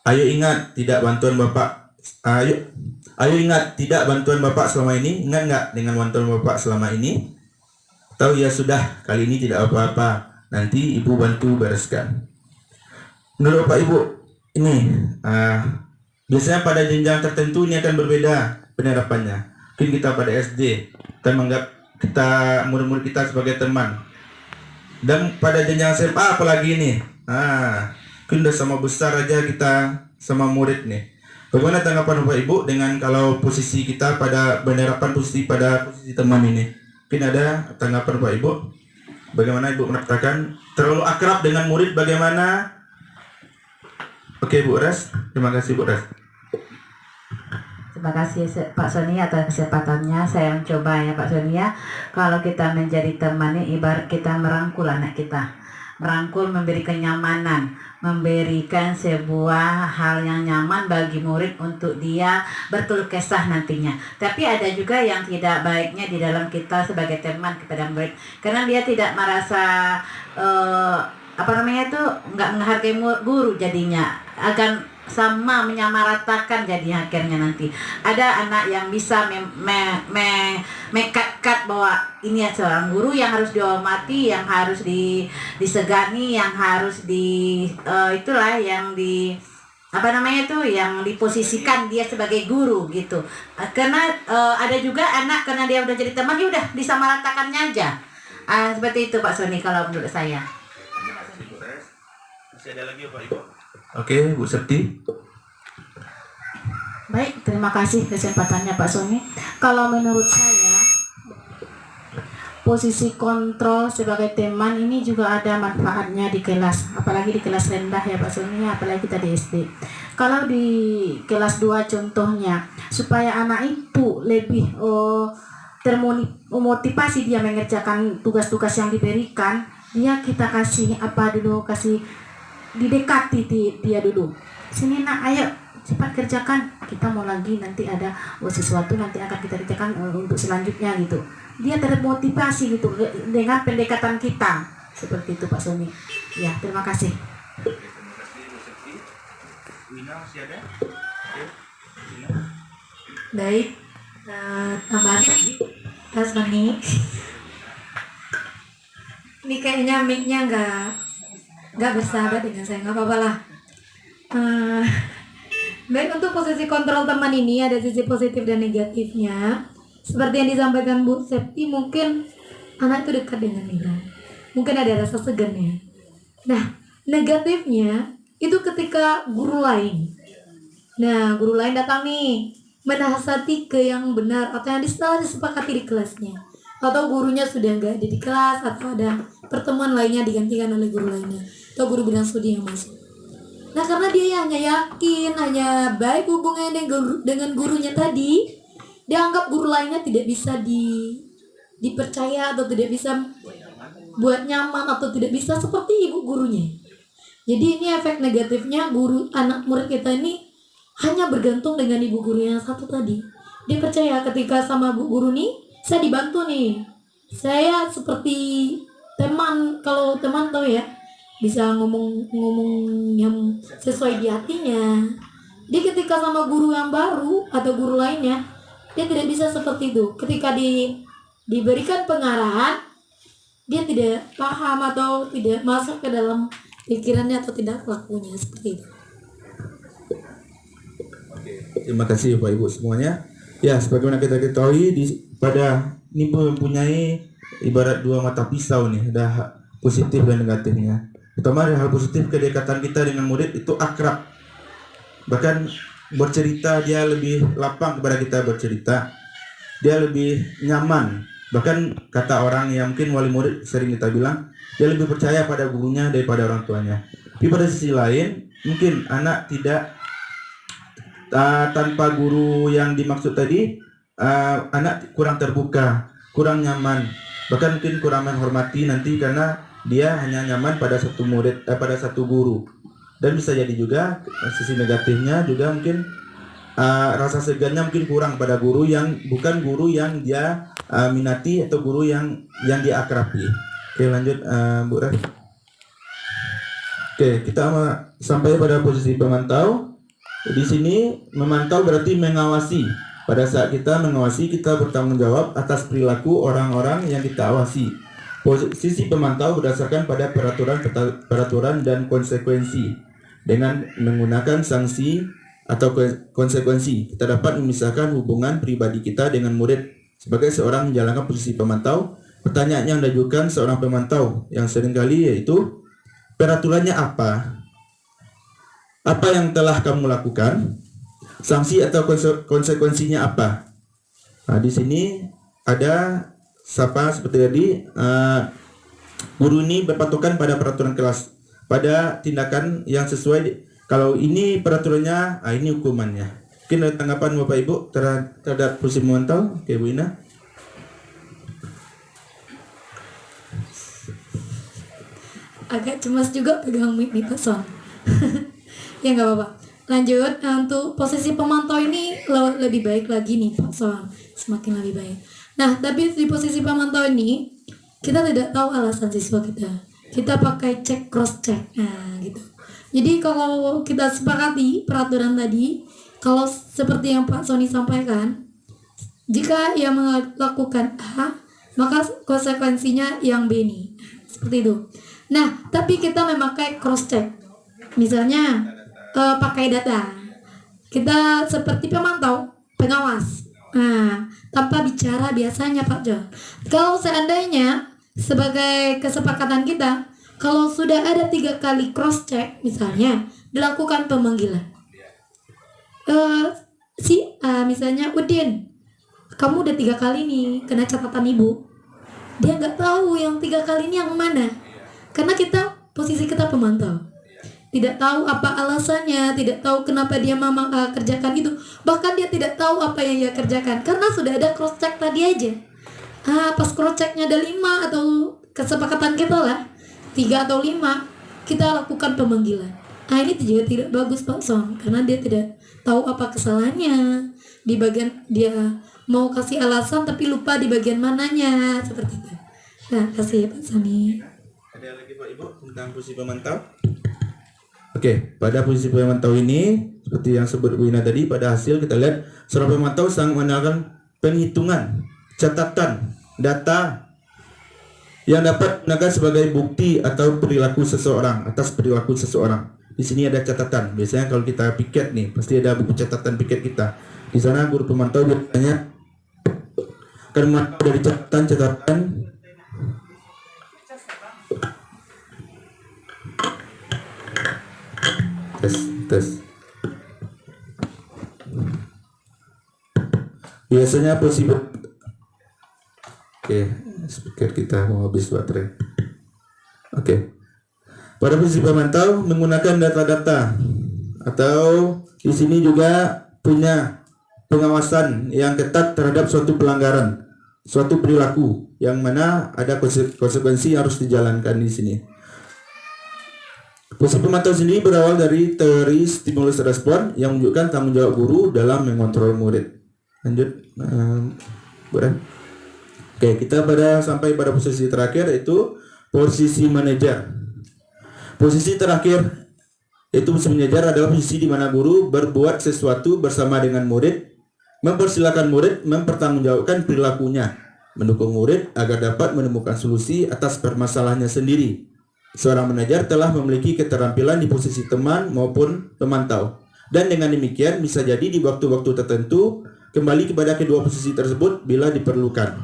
Ayo ingat tidak bantuan Bapak. Ayo ingat tidak bantuan Bapak selama ini. Ingat nggak dengan bantuan Bapak selama ini? Tahu ya sudah kali ini tidak apa-apa. Nanti Ibu bantu bereskan. Menurut Bapak Ibu ini biasanya pada jenjang tertentu ini akan berbeda penerapannya. Mungkin kita pada SD kita menganggap kita murid-murid kita sebagai teman. Dan pada jenjang SMA apalagi ini. Mungkin udah sama besar aja kita sama murid nih. Bagaimana tanggapan Bapak Ibu dengan kalau posisi kita pada penerapan posisi pada posisi teman ini? Mungkin ada tanggapan Bapak Ibu? Bagaimana Ibu mengatakan terlalu akrab dengan murid bagaimana? Oke Bu Ras, terima kasih Bu Ras. Terima kasih Pak Sony atas kesempatannya. Saya mencoba ya Pak Sony ya. Kalau kita menjadi teman ini ibarat kita merangkul anak kita. Merangkul, memberi kenyamanan, memberikan sebuah hal yang nyaman bagi murid untuk dia berkeluh kesah nantinya. Tapi ada juga yang tidak baiknya di dalam kita sebagai teman kepada murid. Karena dia tidak merasa nggak menghargai guru, jadinya akan sama menyamaratakan jadinya akhirnya nanti. Ada anak yang bisa mekat bahwa ini seorang guru yang harus dihormati, yang harus disegani, yang harus yang diposisikan dia sebagai guru gitu. Karena ada juga anak karena dia udah jadi teman, ya udah disamaratakannya aja. Seperti itu Pak Sony kalau menurut saya. Masih ada lagi Pak Ibu? Oke, Bu Septi. Baik, terima kasih kesempatannya Pak Sony. Kalau menurut saya, posisi kontrol sebagai teman ini juga ada manfaatnya di kelas, apalagi di kelas rendah ya Pak Sony, apalagi kita di SD. Kalau di kelas 2 contohnya, supaya anak itu lebih termotivasi dia mengerjakan tugas-tugas yang diberikan, kita kasih didekati dia dulu. Sini nak, ayo cepat kerjakan, kita mau lagi nanti ada sesuatu nanti akan kita kerjakan untuk selanjutnya gitu. Dia termotivasi gitu dengan pendekatan kita. Seperti itu Pak Sony. Ya, terima kasih. Terima kasih Bu Septi. Wina masih ada? Oke. Wina. Baik, tambahan lagi Pak Sony. Ini kayaknya mic-nya nggak bersahabat dengan saya, nggak apa-apa lah. Baik, untuk posisi kontrol teman ini ada sisi positif dan negatifnya. Seperti yang disampaikan Bu Septi, mungkin anak itu dekat dengan Mira, mungkin ada rasa segannya. Nah, negatifnya itu ketika guru lain datang nih menasihati ke yang benar atau yang disepakati di kelasnya, atau gurunya sudah nggak ada di kelas, atau ada pertemuan lainnya digantikan oleh guru lainnya, atau guru bidang studi yang masuk. Nah, karena dia hanya yakin, hanya baik hubungannya dengan gurunya tadi, dia anggap guru lainnya tidak bisa dipercaya atau tidak bisa buat nyaman atau tidak bisa seperti ibu gurunya. Jadi ini efek negatifnya, anak murid kita ini hanya bergantung dengan ibu guru yang satu tadi. Dia percaya ketika sama bu guru nih, saya dibantu nih. Saya seperti teman, kalau teman tahu ya, bisa ngomong yang sesuai di hatinya. Dia ketika sama guru yang baru atau guru lainnya, dia tidak bisa seperti itu. Ketika diberikan pengarahan, dia tidak paham atau tidak masuk ke dalam pikirannya atau tidak lakunya seperti itu. Terima kasih Bapak Ibu semuanya. Ya, sebagaimana kita ketahui ini mempunyai ibarat dua mata pisau nih, ada positif dan negatifnya. Pertama, hal positif, kedekatan kita dengan murid itu akrab. Bahkan bercerita dia lebih lapang kepada kita bercerita. Dia lebih nyaman. Bahkan kata orang yang mungkin wali murid sering kita bilang, dia lebih percaya pada gurunya daripada orang tuanya. Tapi pada sisi lain, mungkin anak tidak tanpa guru yang dimaksud tadi, anak kurang terbuka, kurang nyaman, bahkan mungkin kurang menghormati nanti karena dia hanya nyaman pada satu murid, pada satu guru. Dan bisa jadi juga sisi negatifnya juga mungkin rasa segannya mungkin kurang pada guru yang bukan guru yang dia minati atau guru yang dia akrabi. Oke, lanjut Bu Raf. Oke, kita sampai pada posisi pemantau. Di sini memantau berarti mengawasi. Pada saat kita mengawasi, kita bertanggung jawab atas perilaku orang-orang yang kita awasi. Posisi pemantau berdasarkan pada peraturan dan konsekuensi. Dengan menggunakan sanksi atau konsekuensi, kita dapat memisahkan hubungan pribadi kita dengan murid. Sebagai seorang menjalankan posisi pemantau, pertanyaan yang diajukan seorang pemantau yang seringkali yaitu, peraturannya apa? Apa yang telah kamu lakukan? Sanksi atau konsekuensinya apa? Nah, di sini ada seperti tadi, guru ini berpatokan pada peraturan kelas, pada tindakan yang sesuai. Kalau ini peraturannya, ini hukumannya. Mungkin ada tanggapan Bapak Ibu terhadap posisi memantau? Oke, Bu Ina. Agak cemas juga pegang mic nih Pak Son. Ya nggak apa-apa. Lanjut, untuk posisi pemantau ini lebih baik lagi nih Pak Son, semakin lebih baik. Nah, tapi di posisi pemantau ini kita tidak tahu alasan siswa kita. Kita pakai cek cross check, nah gitu. Jadi kalau kita sepakati peraturan tadi, kalau seperti yang Pak Soni sampaikan, jika ia melakukan A, maka konsekuensinya yang B nih, seperti itu. Nah, tapi kita memakai cross check, misalnya pakai data. Kita seperti pemantau, pengawas. Nah, tanpa bicara biasanya Pak John. Kalau seandainya sebagai kesepakatan kita, kalau sudah ada 3 kali cross check, misalnya dilakukan pemanggilan. Misalnya Udin, kamu udah 3 kali nih kena catatan ibu. Dia nggak tahu yang 3 kali ini yang mana. Karena posisi kita pemantau, tidak tahu apa alasannya, tidak tahu kenapa dia kerjakan itu, bahkan dia tidak tahu apa yang dia kerjakan karena sudah ada cross check tadi aja. Pas cross checknya ada 5 atau kesepakatan kita lah 3 atau 5, kita lakukan pemanggilan. Ini juga tidak bagus Pak Son, karena dia tidak tahu apa kesalahannya. Di bagian dia mau kasih alasan tapi lupa di bagian mananya, seperti itu. Nah, kasih Pak Sani. Ada lagi Pak Ibu tentang posisi pemantau? Oke, pada posisi pemantau ini seperti yang sebut Bu Ina tadi, pada hasil kita lihat seorang pemantau sedang melakukan penghitungan, catatan, data yang dapat digunakan sebagai bukti atau perilaku seseorang, atas perilaku seseorang. Di sini ada catatan. Biasanya kalau kita piket nih, pasti ada buku catatan piket kita. Di sana guru pemantau biasanya akan memantau dari catatan. Tes. Biasanya posisi speaker kita mau habis baterai. Pada posisi pemantau menggunakan data-data atau di sini juga punya pengawasan yang ketat terhadap suatu pelanggaran, suatu perilaku yang mana ada konsekuensi yang harus dijalankan di sini. Posisi pemantau sendiri berawal dari teori stimulus respon yang menunjukkan tanggung jawab guru dalam mengontrol murid. Lanjut, kita sampai pada posisi terakhir, yaitu posisi manajer. Posisi terakhir yaitu posisi manajer adalah posisi di mana guru berbuat sesuatu bersama dengan murid, mempersilahkan murid mempertanggungjawabkan perilakunya, mendukung murid agar dapat menemukan solusi atas permasalahannya sendiri. Seorang manajer telah memiliki keterampilan di posisi teman maupun pemantau, dan dengan demikian bisa jadi di waktu-waktu tertentu kembali kepada kedua posisi tersebut bila diperlukan.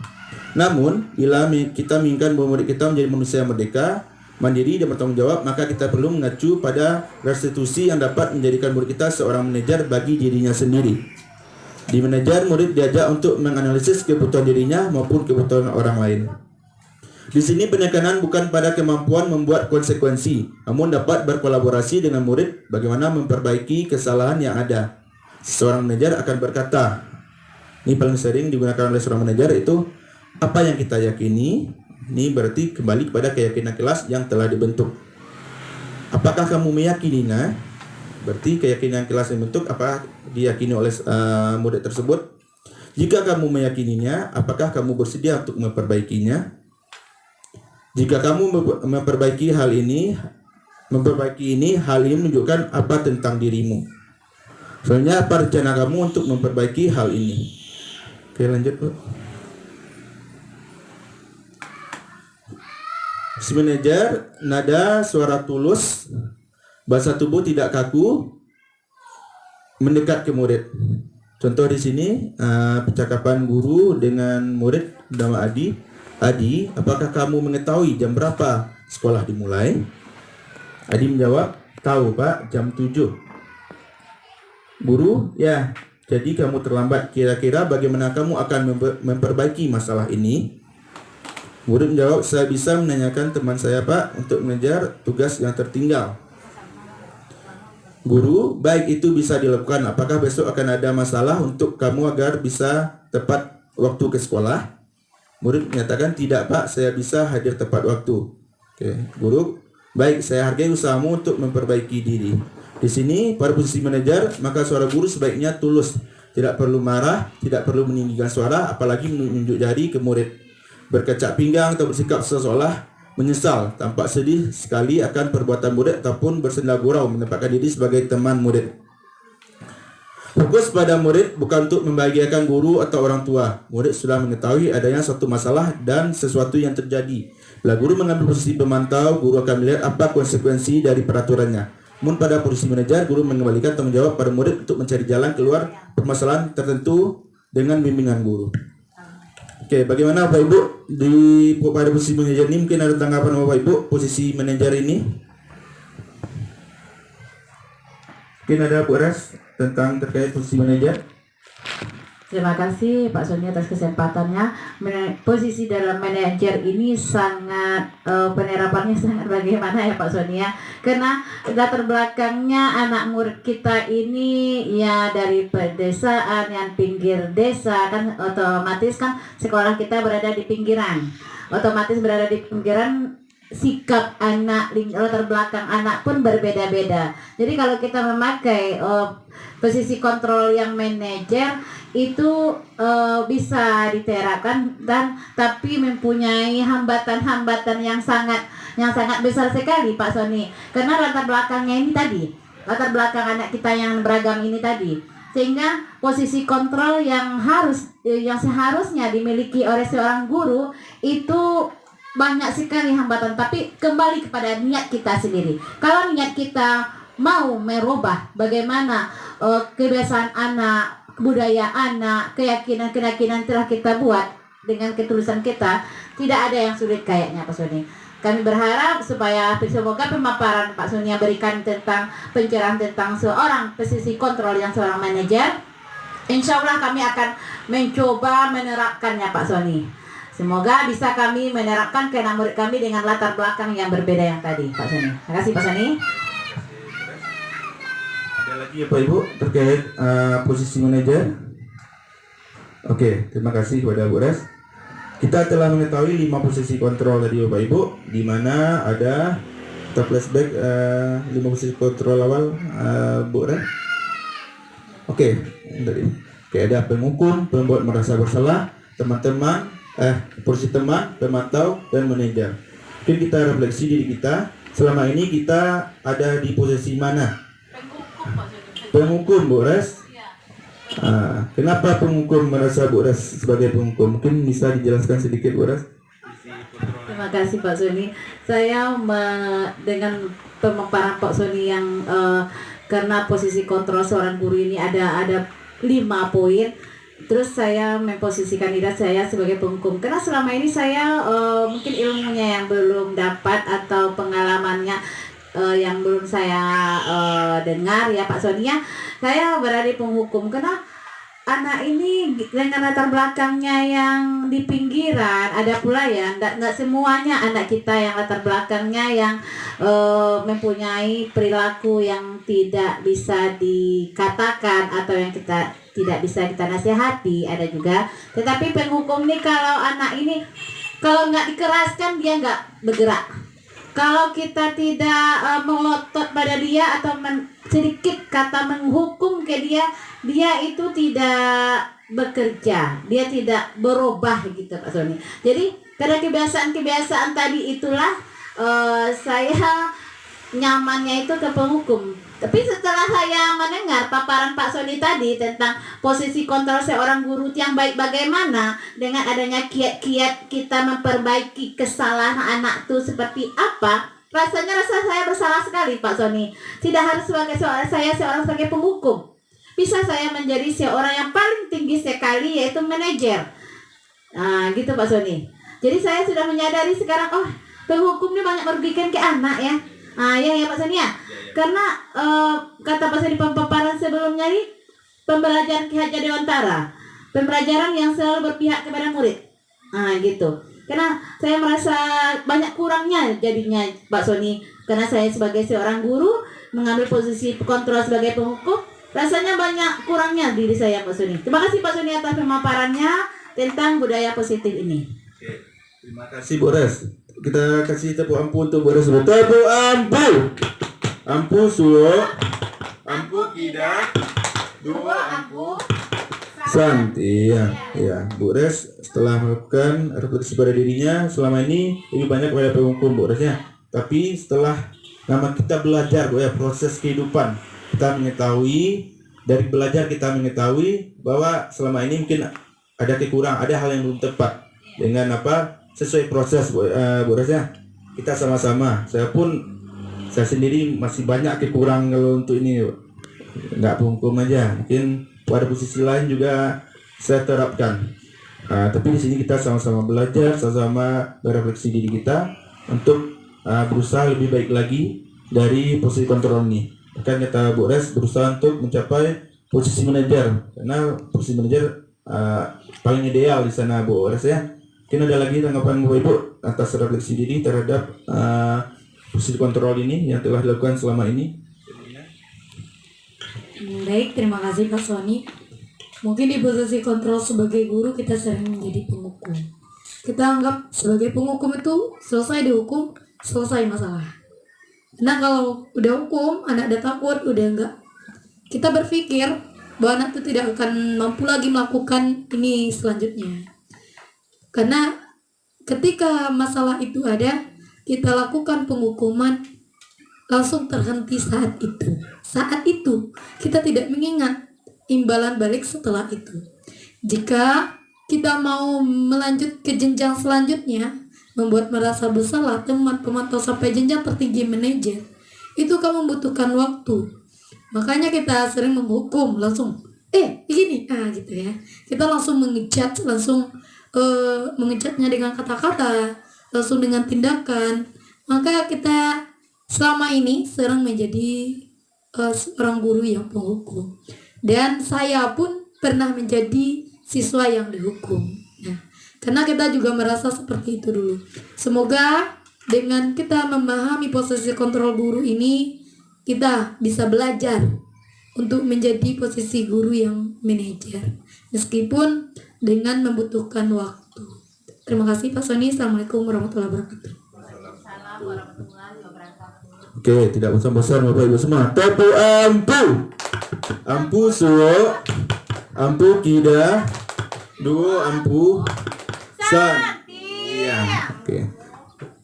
Namun, bila kita menginginkan bahwa murid kita menjadi manusia yang merdeka, mandiri dan bertanggung jawab, maka kita perlu mengacu pada restitusi yang dapat menjadikan murid kita seorang manajer bagi dirinya sendiri. Di manajer, murid diajak untuk menganalisis kebutuhan dirinya maupun kebutuhan orang lain. Di sini penekanan bukan pada kemampuan membuat konsekuensi, namun dapat berkolaborasi dengan murid bagaimana memperbaiki kesalahan yang ada. Seorang manajer akan berkata, ini paling sering digunakan oleh seorang manajer, itu apa yang kita yakini. Ini berarti kembali kepada keyakinan kelas yang telah dibentuk. Apakah kamu meyakininya? Berarti keyakinan kelas yang dibentuk apakah diyakini oleh murid tersebut? Jika kamu meyakininya, apakah kamu bersedia untuk memperbaikinya? Jika kamu memperbaiki hal ini, hal ini menunjukkan apa tentang dirimu. Soalnya apa rencana kamu untuk memperbaiki hal ini? Oke, lanjut Bu. Si manajer, nada suara tulus, bahasa tubuh tidak kaku, mendekat ke murid. Contoh di sini percakapan guru dengan murid bernama Adi. Adi, apakah kamu mengetahui jam berapa sekolah dimulai? Adi menjawab, tahu Pak, jam 7. Guru, ya, jadi kamu terlambat. Kira-kira bagaimana kamu akan memperbaiki masalah ini? Murid menjawab, saya bisa menanyakan teman saya Pak untuk mengejar tugas yang tertinggal. guru, baik itu bisa dilakukan. Apakah besok akan ada masalah untuk kamu agar bisa tepat waktu ke sekolah? Murid menyatakan, tidak Pak, saya bisa hadir tepat waktu. Oke, guru, baik, saya hargai usahamu untuk memperbaiki diri. Di sini pada posisi manajer, maka suara guru sebaiknya tulus, tidak perlu marah, tidak perlu meninggikan suara, apalagi menunjuk jari ke murid. Berkecak pinggang atau bersikap seolah menyesal, tampak sedih sekali akan perbuatan murid ataupun bersenda gurau menempatkan diri sebagai teman murid. Fokus pada murid bukan untuk membahagiakan guru atau orang tua. Murid sudah mengetahui adanya suatu masalah dan sesuatu yang terjadi. Bila guru mengambil posisi pemantau, guru akan melihat apa konsekuensi dari peraturannya. Namun pada posisi manajer, guru mengembalikan tanggung jawab pada murid untuk mencari jalan keluar permasalahan tertentu dengan bimbingan guru. Oke, bagaimana Bapak Ibu pada posisi manajer ini? Mungkin ada tanggapan Bapak Ibu posisi manajer ini? Mungkin ada Bu Ras tentang terkait posisi manajer? Terima kasih Pak Sony atas kesempatannya. Posisi dalam manajer ini sangat penerapannya sangat bagaimana ya Pak Sony ya? Karena latar belakangnya anak murid kita ini ya dari pedesaan, yang pinggir desa, kan otomatis kan sekolah kita berada di pinggiran. Otomatis berada di pinggiran, sikap anak, latar belakang anak pun berbeda-beda. Jadi kalau kita memakai posisi kontrol yang manajer itu bisa diterapkan dan tapi mempunyai hambatan-hambatan yang sangat besar sekali Pak Sony. Karena latar belakangnya ini tadi, latar belakang anak kita yang beragam ini tadi. Sehingga posisi kontrol yang seharusnya dimiliki oleh seorang guru itu banyak sekali hambatan, tapi kembali kepada niat kita sendiri. Kalau niat kita mau merubah bagaimana kebiasaan anak, budaya anak, keyakinan telah kita buat dengan ketulusan kita, tidak ada yang sulit kayaknya Pak Sony. Kami berharap supaya semoga pemaparan Pak Sony yang berikan tentang pencerahan tentang seorang posisi kontrol yang seorang manajer, insya Allah kami akan mencoba menerapkannya Pak Sony. Semoga bisa kami menerapkan ke anak murid kami dengan latar belakang yang berbeda yang tadi, Pak Sony. Terima kasih Pak Sony. Ada lagi ya Pak Ibu terkait posisi manajer? Oke, terima kasih kepada Bu Res. Kita telah mengetahui 5 posisi kontrol tadi Bapak Ibu, di mana ada kita flashback 5 posisi kontrol awal Bu Res. Oke, ada penghukum, pembuat merasa bersalah, teman-teman, posisi teman, pemantau, dan manajer. Mungkin kita refleksi diri kita, selama ini kita ada di posisi mana? Penghukum Bu Res. Kenapa penghukum merasa Bu Res sebagai penghukum? Mungkin bisa dijelaskan sedikit Bu Res? Terima kasih Pak Sony. Saya dengan pemaparan Pak Sony yang karena posisi kontrol seorang guru ini ada 5 poin. Terus saya memposisikan diri saya sebagai penghukum karena selama ini saya mungkin ilmunya yang belum dapat atau pengalamannya yang belum saya dengar ya Pak Sony ya. Saya berada di penghukum karena anak ini dengan latar belakangnya yang di pinggiran, ada pula ya nggak semuanya anak kita yang latar belakangnya yang mempunyai perilaku yang tidak bisa dikatakan atau yang kita tidak bisa kita nasihati, ada juga. Tetapi penghukum nih kalau anak ini kalau nggak dikeraskan dia nggak bergerak. Kalau kita tidak melotot pada dia atau sedikit kata menghukum ke dia itu tidak bekerja, dia tidak berubah gitu Pak Sony. Jadi karena kebiasaan tadi itulah saya nyamannya itu ke penghukum. Tapi setelah saya mendengar paparan Pak Sony tadi tentang posisi kontrol seorang guru yang baik bagaimana dengan adanya kiat-kiat kita memperbaiki kesalahan anak itu seperti apa, rasa saya bersalah sekali Pak Sony. Tidak harus sebagai seorang sebagai penghukum. Bisa saya menjadi seorang yang paling tinggi sekali yaitu manajer. Nah, gitu Pak Sony. Jadi saya sudah menyadari sekarang penghukum ini banyak merugikan ke anak ya. Ya Pak Sony ya. Karena kata Pak Sony pemaparan sebelumnya ini pembelajaran Ki Hajar Dewantara, pembelajaran yang selalu berpihak kepada murid. Gitu. Karena saya merasa banyak kurangnya jadinya Pak Sony. Karena saya sebagai seorang guru mengambil posisi kontrol sebagai penghukum, rasanya banyak kurangnya diri saya Pak Sony. Terima kasih Pak Sony atas pemaparannya tentang budaya positif ini. Oke, terima kasih Bu Res. Kita kasih tepuk ampuh untuk Bu Res. Tepuk ampuh. Ampuh suwo, ampuh kida, dua ampuh santi. Ya, Bu Res setelah melakukan refleksi pada dirinya selama ini lebih banyak pada penghukum Bu Resnya. Tapi setelah kita belajar Bu ya, proses kehidupan, kita mengetahui, dari belajar kita mengetahui bahwa selama ini mungkin ada kekurangan, ada hal yang belum tepat dengan sesuai proses Bu Resnya. Kita sama-sama, saya sendiri masih banyak kekurangan kalau untuk ini, nggak penghukum aja, mungkin pada posisi lain juga saya terapkan. Tapi di sini kita sama-sama belajar, sama-sama berefleksi diri kita untuk berusaha lebih baik lagi dari posisi kontrol ini. Bahkan kata Bu Res berusaha untuk mencapai posisi manajer, karena posisi manajer paling ideal di sana Bu Res ya. Mungkin ada lagi tanggapan Bapak Ibu atas refleksi diri terhadap posisi kontrol ini yang telah dilakukan selama ini. Baik, terima kasih Pak Sony. Mungkin di posisi kontrol sebagai guru kita sering menjadi penghukum. Kita anggap sebagai penghukum itu selesai dihukum, selesai masalah. Nah kalau udah hukum, anak udah takut, udah enggak. Kita berpikir bahwa anak itu tidak akan mampu lagi melakukan ini selanjutnya. Karena ketika masalah itu ada, kita lakukan penghukuman, langsung terhenti saat itu. Saat itu kita tidak mengingat imbalan balik setelah itu. Jika kita mau melanjut ke jenjang selanjutnya, membuat merasa bersalah teman pemantau sampai jenjang tertinggi manajer, itu kan membutuhkan waktu. Makanya kita sering menghukum langsung, begini, gitu ya. Kita langsung mengejatnya dengan kata-kata, langsung dengan tindakan. Maka kita selama ini sering menjadi seorang guru yang penghukum, dan saya pun pernah menjadi siswa yang dihukum. Nah, karena kita juga merasa seperti itu dulu. Semoga dengan kita memahami posisi kontrol guru ini, kita bisa belajar untuk menjadi posisi guru yang manajer, meskipun dengan membutuhkan waktu. Terima kasih Pak Sony. Assalamualaikum warahmatullahi wabarakatuh. Oke, tidak bosan-bosan Bapak Ibu semua. Tepuk ampuh. Ampuh suwo, ampuh kida, dua ampuh santi. Ya, oke.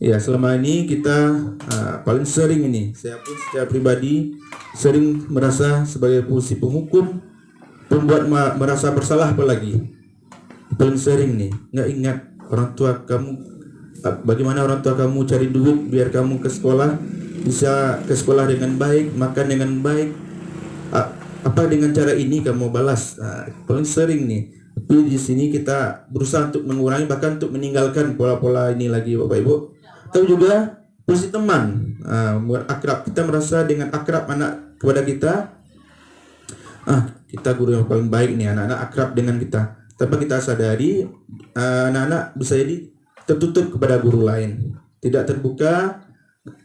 Ya, selama ini kita paling sering ini, saya pun secara pribadi sering merasa sebagai posisi penghukum, membuat merasa bersalah apalagi. Paling sering nih, nggak ingat orang tua kamu, bagaimana orang tua kamu cari duit biar kamu ke sekolah, bisa ke sekolah dengan baik, makan dengan baik. Apa dengan cara ini kamu balas? Paling sering nih. Tapi di sini kita berusaha untuk mengurangi, bahkan untuk meninggalkan pola-pola ini lagi Bapak Ibu. Atau juga posisi teman, akrab. Kita merasa dengan akrab anak kepada kita, kita guru yang paling baik nih, anak-anak akrab dengan kita. Tanpa kita sadari, anak-anak bisa jadi tertutup kepada guru lain, tidak terbuka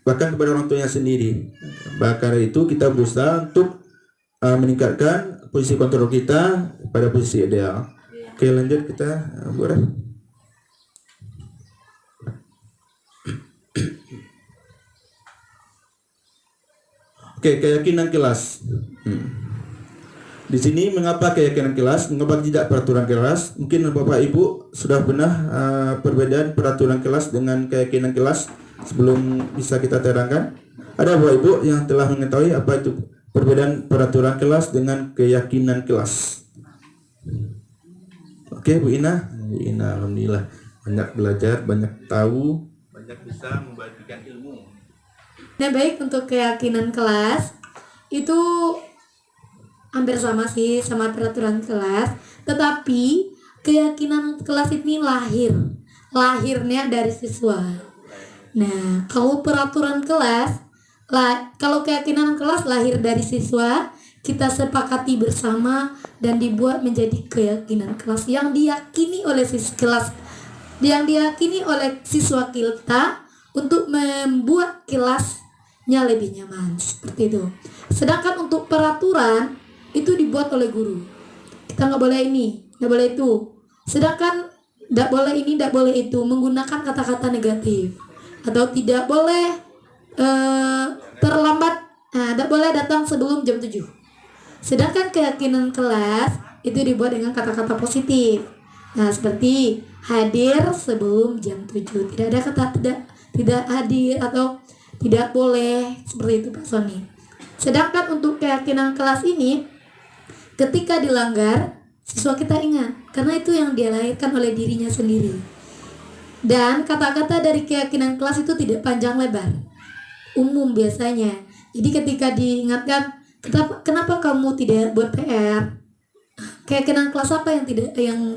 bahkan kepada orang tuanya sendiri. Bahkan itu kita berusaha untuk meningkatkan posisi kontrol kita pada posisi ideal. Oke, lanjut kita buat. Oke, keyakinan kelas. Di sini mengapa keyakinan kelas, mengapa tidak peraturan kelas? Mungkin Bapak Ibu sudah pernah perbedaan peraturan kelas dengan keyakinan kelas sebelum bisa kita terangkan. Ada Bapak Ibu yang telah mengetahui apa itu perbedaan peraturan kelas dengan keyakinan kelas? Oke, Bu Ina. Bu Ina, alhamdulillah banyak belajar, banyak tahu, banyak bisa membagikan ilmu. Nah, baik, untuk keyakinan kelas itu hampir sama sih sama peraturan kelas, tetapi keyakinan kelas ini lahirnya dari siswa. Nah, kalau peraturan kelas, kalau keyakinan kelas lahir dari siswa, kita sepakati bersama dan dibuat menjadi keyakinan kelas yang diyakini oleh siswa kelas yang diyakini oleh siswa kita untuk membuat kelasnya lebih nyaman, seperti itu. Sedangkan untuk peraturan itu dibuat oleh guru. Kita nggak boleh ini, nggak boleh itu. Sedangkan tidak boleh ini, tidak boleh itu, menggunakan kata-kata negatif, atau tidak boleh terlambat, tidak boleh datang sebelum jam 7. Sedangkan keyakinan kelas itu dibuat dengan kata-kata positif. Nah, seperti hadir sebelum jam 7. Tidak ada kata tidak hadir atau tidak boleh, seperti itu Pak Sony. Sedangkan untuk keyakinan kelas ini, ketika dilanggar, siswa kita ingat, karena itu yang dia lahirkan oleh dirinya sendiri. Dan kata-kata dari keyakinan kelas itu tidak panjang lebar, umum biasanya. Jadi ketika diingatkan, kenapa kamu tidak buat PR? Keyakinan kelas apa yang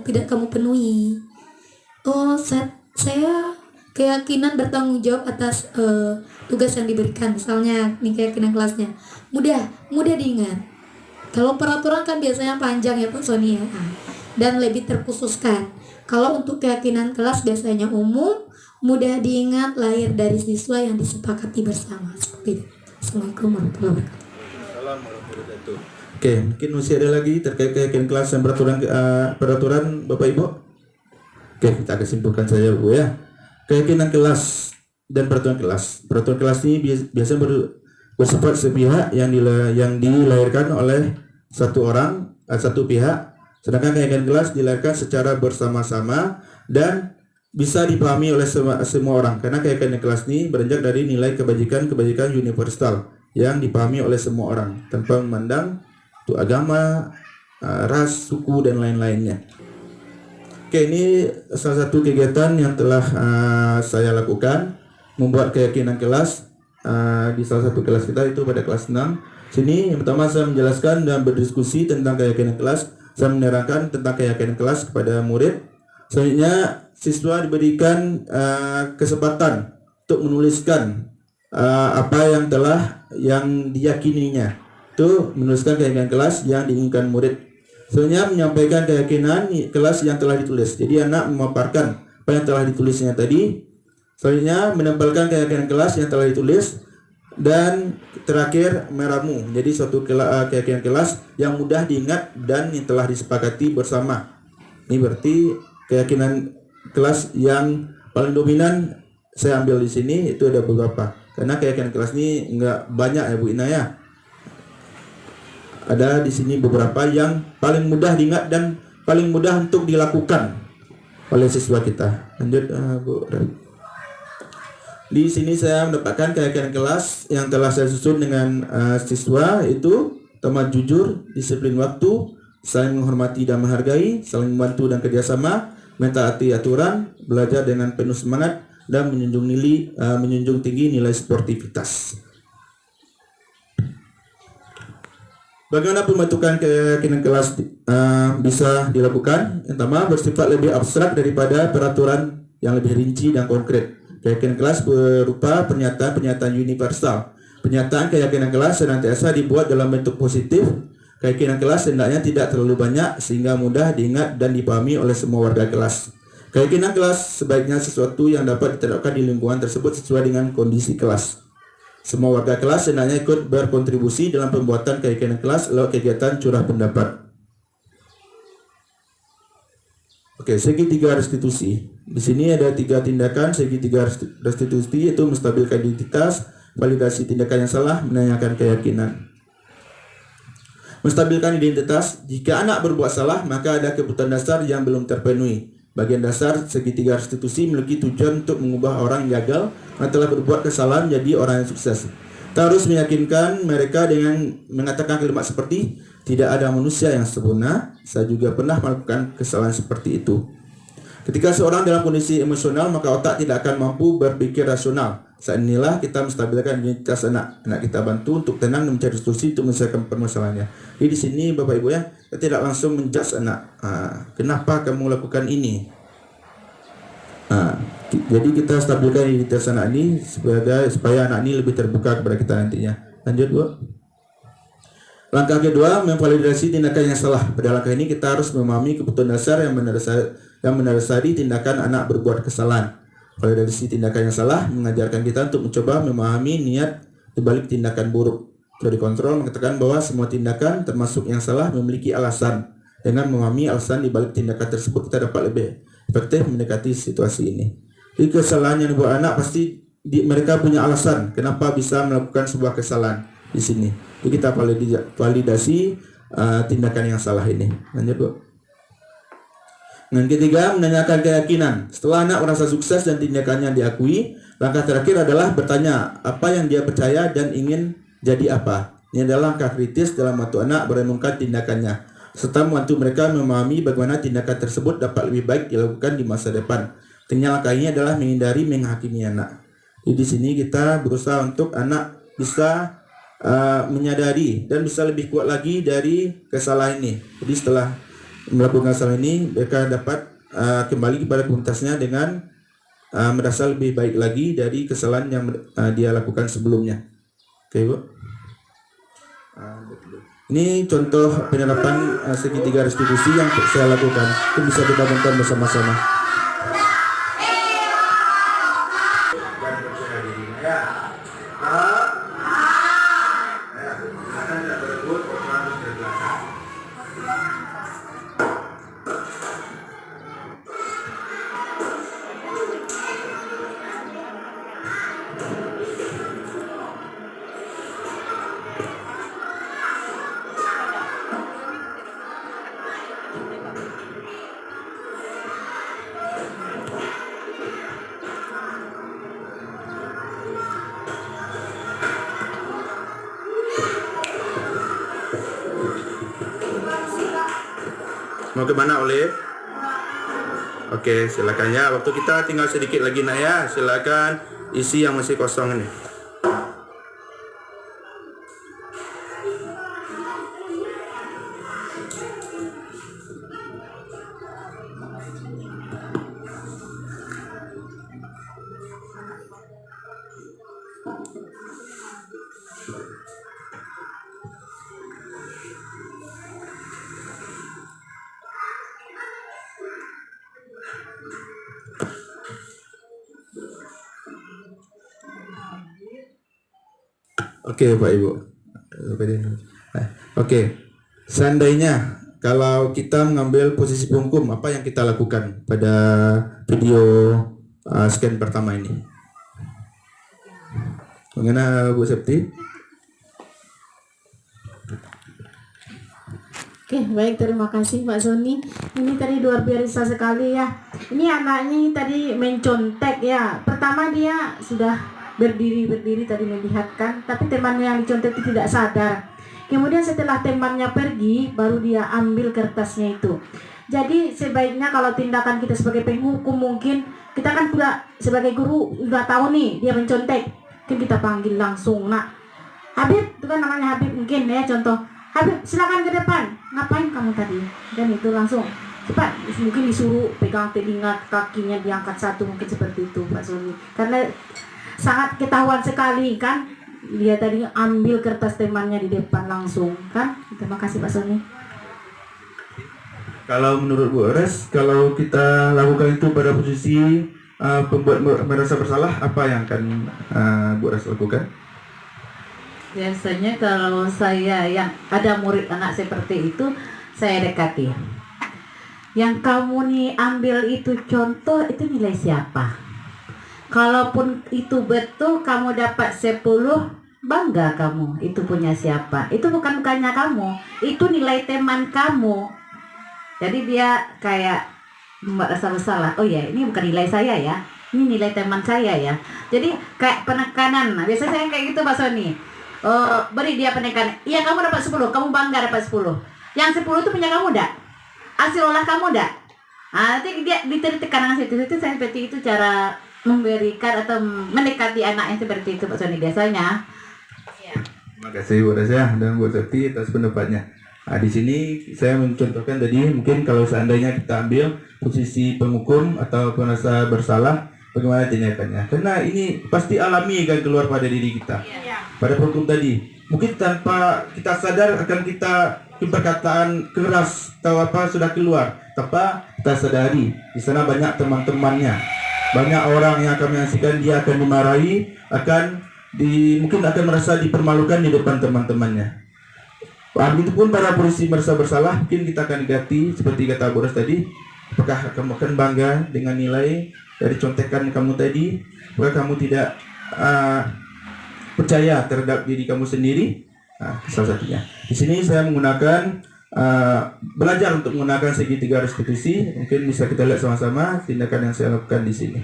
tidak kamu penuhi? Oh, saya keyakinan bertanggung jawab atas tugas yang diberikan, misalnya ini keyakinan kelasnya. Mudah diingat. Kalau peraturan kan biasanya panjang ya Pak Sony ya, dan lebih terkhususkan. Kalau untuk keyakinan kelas biasanya umum, mudah diingat, lahir dari siswa yang disepakati bersama. Seperti itu. Assalamualaikum warahmatullahi wabarakatuh. Oke, mungkin masih ada lagi terkait keyakinan kelas dan peraturan Bapak Ibu. Oke, kita akan simpulkan saja Bu ya. Keyakinan kelas dan peraturan kelas. Peraturan kelas ini biasanya bersifat sepihak yang dilahirkan oleh satu orang, satu pihak. Sedangkan keyakinan kelas dilahirkan secara bersama-sama dan bisa dipahami oleh semua orang. Karena keyakinan kelas ini beranjak dari nilai kebajikan universal yang dipahami oleh semua orang tanpa memandang itu agama, ras, suku dan lain-lainnya. Oke, ini salah satu kegiatan yang telah saya lakukan, membuat keyakinan kelas di salah satu kelas kita, itu pada kelas 6. Sini yang pertama saya menjelaskan dan berdiskusi tentang keyakinan kelas. Saya menerangkan tentang keyakinan kelas kepada murid. Selanjutnya siswa diberikan kesempatan untuk menuliskan apa yang diyakininya. Itu menuliskan keyakinan kelas yang diinginkan murid. Selanjutnya menyampaikan keyakinan kelas yang telah ditulis. Jadi anak memaparkan apa yang telah ditulisnya tadi. Selanjutnya menempelkan keyakinan kelas yang telah ditulis. Dan terakhir meramu. Jadi suatu keyakinan kelas yang mudah diingat dan yang telah disepakati bersama. Ini berarti keyakinan kelas yang paling dominan saya ambil di sini itu ada beberapa. Karena keyakinan kelas ini enggak banyak ya Bu Ina ya. Ada di sini beberapa yang paling mudah diingat dan paling mudah untuk dilakukan oleh siswa kita. Lanjut Bu. Di sini saya mendapatkan keyakinan kelas yang telah saya susun dengan siswa, itu pertama jujur, disiplin waktu, saling menghormati dan menghargai, saling membantu dan kerjasama, mentaati aturan, belajar dengan penuh semangat, dan menjunjung tinggi nilai sportivitas. Bagaimana pembentukan keyakinan kelas bisa dilakukan? Yang pertama, bersifat lebih abstrak daripada peraturan yang lebih rinci dan konkret. Keyakinan kelas berupa pernyataan universal. Pernyataan keyakinan kelas senantiasa dibuat dalam bentuk positif. Keyakinan kelas hendaknya tidak terlalu banyak sehingga mudah diingat dan dipahami oleh semua warga kelas. Keyakinan kelas sebaiknya sesuatu yang dapat diterapkan di lingkungan tersebut sesuai dengan kondisi kelas. Semua warga kelas hendaknya ikut berkontribusi dalam pembuatan keyakinan kelas lewat kegiatan curah pendapat. Oke, segitiga restitusi. Di sini ada 3 tindakan segitiga restitusi, yaitu menstabilkan identitas, validasi tindakan yang salah, menanyakan keyakinan. Menstabilkan identitas, jika anak berbuat salah, maka ada kebutuhan dasar yang belum terpenuhi. Bagian dasar segitiga restitusi memiliki tujuan untuk mengubah orang yang gagal yang telah berbuat kesalahan menjadi orang yang sukses. Kita harus meyakinkan mereka dengan mengatakan kalimat seperti, tidak ada manusia yang sempurna, saya juga pernah melakukan kesalahan seperti itu. Ketika seorang dalam kondisi emosional, maka otak tidak akan mampu berpikir rasional. Saat inilah kita menstabilkan identitas anak. Anak kita bantu untuk tenang dan mencari solusi untuk menyelesaikan permasalahannya. Jadi di sini Bapak Ibu ya, kita tidak langsung menjudge anak. Kenapa kamu lakukan ini? Jadi kita stabilkan identitas anak ini supaya anak ini lebih terbuka kepada kita nantinya. Lanjut Bu. Langkah kedua, memvalidasi tindakan yang salah. Pada langkah ini kita harus memahami kebutuhan dasar yang dan mendasari tindakan anak berbuat kesalahan. Kalau dari sisi tindakan yang salah, mengajarkan kita untuk mencoba memahami niat dibalik tindakan buruk. Teori kontrol mengatakan bahwa semua tindakan termasuk yang salah memiliki alasan. Dengan memahami alasan dibalik tindakan tersebut, kita dapat lebih efektif mendekati situasi ini. Jadi kesalahan yang dibuat anak pasti mereka punya alasan kenapa bisa melakukan sebuah kesalahan di sini. Jadi kita validasi tindakan yang salah ini. Lanjut, Bu. Yang ketiga, menanyakan keyakinan. Setelah anak merasa sukses dan tindakannya diakui, langkah terakhir adalah bertanya apa yang dia percaya dan ingin jadi apa. Ini adalah langkah kritis dalam membantu anak merenungkan tindakannya, serta membantu mereka memahami bagaimana tindakan tersebut dapat lebih baik dilakukan di masa depan. Ternyata langkah ini adalah menghindari menghakimi anak. Jadi di sini kita berusaha untuk anak bisa menyadari dan bisa lebih kuat lagi dari kesalahan ini. Jadi setelah melakukan kesalahan ini, mereka dapat kembali kepada komunitasnya dengan merasa lebih baik lagi dari kesalahan yang dia lakukan sebelumnya. Oke, Bu. Ini contoh penerapan segitiga restitusi yang saya lakukan. Itu bisa kita tonton bersama-sama. Mau kemana, Olive? Oke, silakan ya. Waktu kita tinggal sedikit lagi, nak ya. Silakan isi yang masih kosong ini. Oke, Pak Ibu. Oke, seandainya kalau kita mengambil posisi penghukum, apa yang kita lakukan pada video scan pertama ini? Bagaimana, Bu Septi? Oke, baik, terima kasih Pak Sony. Ini tadi luar biasa sekali ya. Ini anaknya tadi mencontek ya. Pertama dia sudah berdiri tadi melihatkan, tapi temannya yang dicontek itu tidak sadar. Kemudian setelah temannya pergi, baru dia ambil kertasnya itu. Jadi sebaiknya kalau tindakan kita sebagai penghukum, mungkin kita kan sudah sebagai guru udah tahu nih dia mencontek, kan kita panggil langsung, nak Habib, itu kan namanya Habib mungkin ya, contoh Habib silakan ke depan, ngapain kamu tadi, dan itu langsung cepat, mungkin disuruh pegang telinga kakinya diangkat satu, mungkin seperti itu Pak Sony, karena sangat ketahuan sekali kan, dia tadi ambil kertas temannya di depan langsung kan. Terima kasih Pak Sony. Kalau menurut Bu Ores, kalau kita lakukan itu pada posisi pembuat merasa bersalah, apa yang akan Bu Ores lakukan? Biasanya kalau saya yang ada murid anak seperti itu, saya dekati. Yang kamu nih ambil itu contoh, itu nilai siapa? Kalaupun itu betul kamu dapat 10, bangga kamu, itu punya siapa? Itu bukannya kamu, itu nilai teman kamu. Jadi dia kayak merasa bersalah. Oh ya, ini bukan nilai saya ya, ini nilai teman saya ya. Jadi kayak penekanan. Nah, biasanya saya kayak gitu Pak Sony. Beri dia penekanan. Iya, kamu dapat 10, kamu bangga dapat 10. Yang 10 itu punya kamu dak? Hasil olah kamu dak? Nanti dia diberi tekanan situ saya seperti itu cara memberikan atau mendekati anak yang seperti itu Pak Sony biasanya. Ya. Terima kasih Bu Rasya dan Bu Septi atas pendapatnya. Di sini saya mencontohkan tadi, mungkin kalau seandainya kita ambil posisi penghukum atau merasa bersalah, bagaimana tindakannya? Karena ini pasti alami kan keluar pada diri kita. Pada penghukum tadi, mungkin tanpa kita sadar akan kita perkataan keras atau apa sudah keluar, tanpa kita sadari di sana banyak teman-temannya, banyak orang yang akan menyaksikan, dia akan dimarahi, mungkin akan merasa dipermalukan di depan teman-temannya. Begitupun para polisi merasa bersalah, mungkin kita akan ganti seperti kata Boros tadi. Apakah kamu akan bangga dengan nilai dari contekan kamu tadi? Apakah kamu tidak percaya terhadap diri kamu sendiri? Salah satunya. Di sini saya menggunakan belajar untuk menggunakan segitiga restitusi. Mungkin bisa kita lihat sama-sama tindakan yang saya lakukan di sini.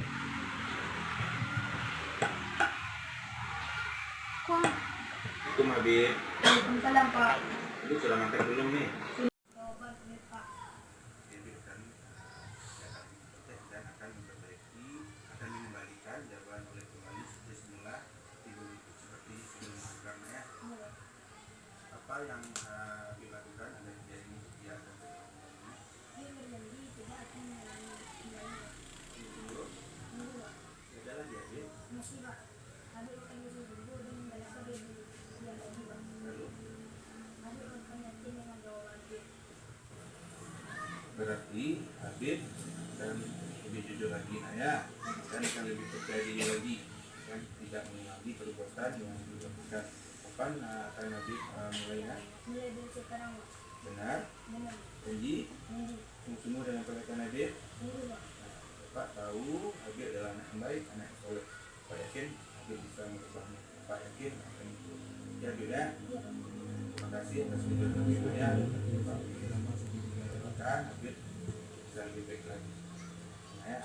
Itu Mabit. Salam Pak. Itu sudah makan belum nih? Apa yang dilakukan oleh Jenny ya dan berarti Habib dan lebih jujur lagi Naya, dan akan lebih percaya diri lagi, dan tidak mengulangi perbuatan yang dilakukan. Kapan akan Habib mulainya? Mulai dari sekarang. Benar? Benar. Janji? Sungguh-sungguh dengan kebaikan Habib? Bapak tahu Habib adalah anak yang baik, anak yang soleh. Bapak yakin Habib bisa merubahnya. Bapak yakin akan itu. Ya Habib ya? Terima kasih atas video itu ya. Habib bisa lebih baik lagi. Ya.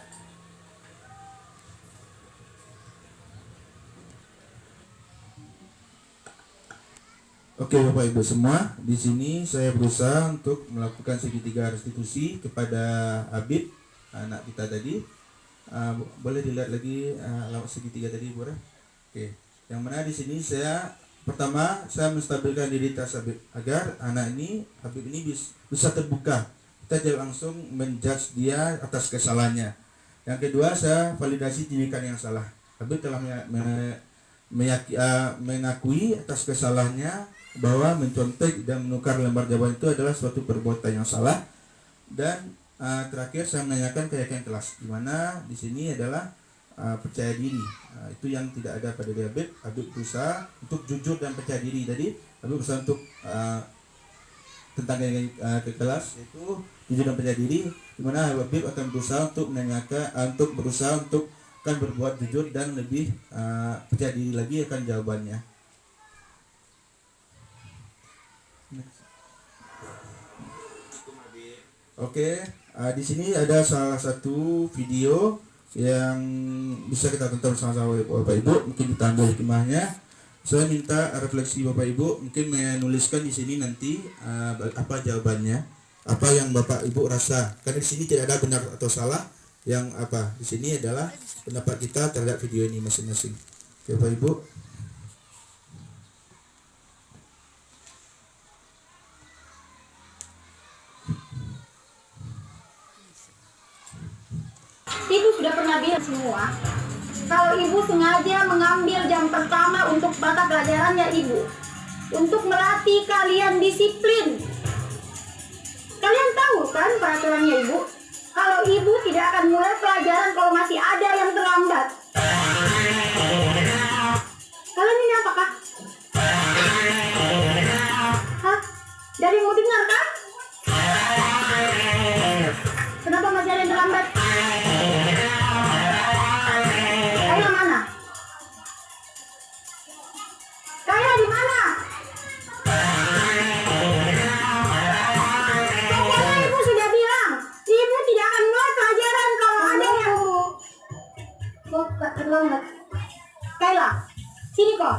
Oke Bapak Ibu semua, di sini saya berusaha untuk melakukan segitiga restitusi kepada Habib, anak kita tadi. Boleh dilihat lagi segitiga tadi, Bu. Oke, yang mana di sini pertama saya menstabilkan diri Habib agar anak ini, Habib ini bisa terbuka. Kita tidak langsung menjudge dia atas kesalahannya. Yang kedua, saya validasi tindakan yang salah. Habib telah mengakui atas kesalahannya bahwa mencontek dan menukar lembar jabatan itu adalah suatu perbuatan yang salah. Dan terakhir saya menanyakan keyakinan kelas, di mana di sini adalah percaya diri. Itu yang tidak ada pada Habib. Habib berusaha untuk jujur dan percaya diri. Tadi Habib berusaha untuk tentang ke kelas, yaitu jujur dan percaya diri, di mana Habib akan berusaha untuk akan berbuat jujur dan lebih percaya diri lagi akan jawabannya. Oke, di sini ada salah satu video yang bisa kita tonton bersama-sama Bapak Ibu. Mungkin kita ambil hikmahnya. Saya minta refleksi Bapak Ibu, mungkin menuliskan di sini nanti apa jawabannya, apa yang Bapak Ibu rasa. Karena di sini tidak ada benar atau salah. Yang apa di sini adalah pendapat kita terhadap video ini masing-masing. Oke, Bapak Ibu. Ibu sudah pernah bilang semua, kalau ibu sengaja mengambil jam pertama untuk mata pelajarannya ibu, untuk melatih kalian disiplin. Kalian tahu kan peraturannya ibu? Kalau ibu tidak akan mulai pelajaran kalau masih ada yang terlambat. Kalian ini apakah? Hah? Dari mau dengar kan? Kenapa masih ada yang terlambat? Kayla mana? Kayla di mana? Pokoknya ibu sudah bilang, ibu tidak akan mulai pelajaran kalau ada yang terlambat. Kayla, sini kok.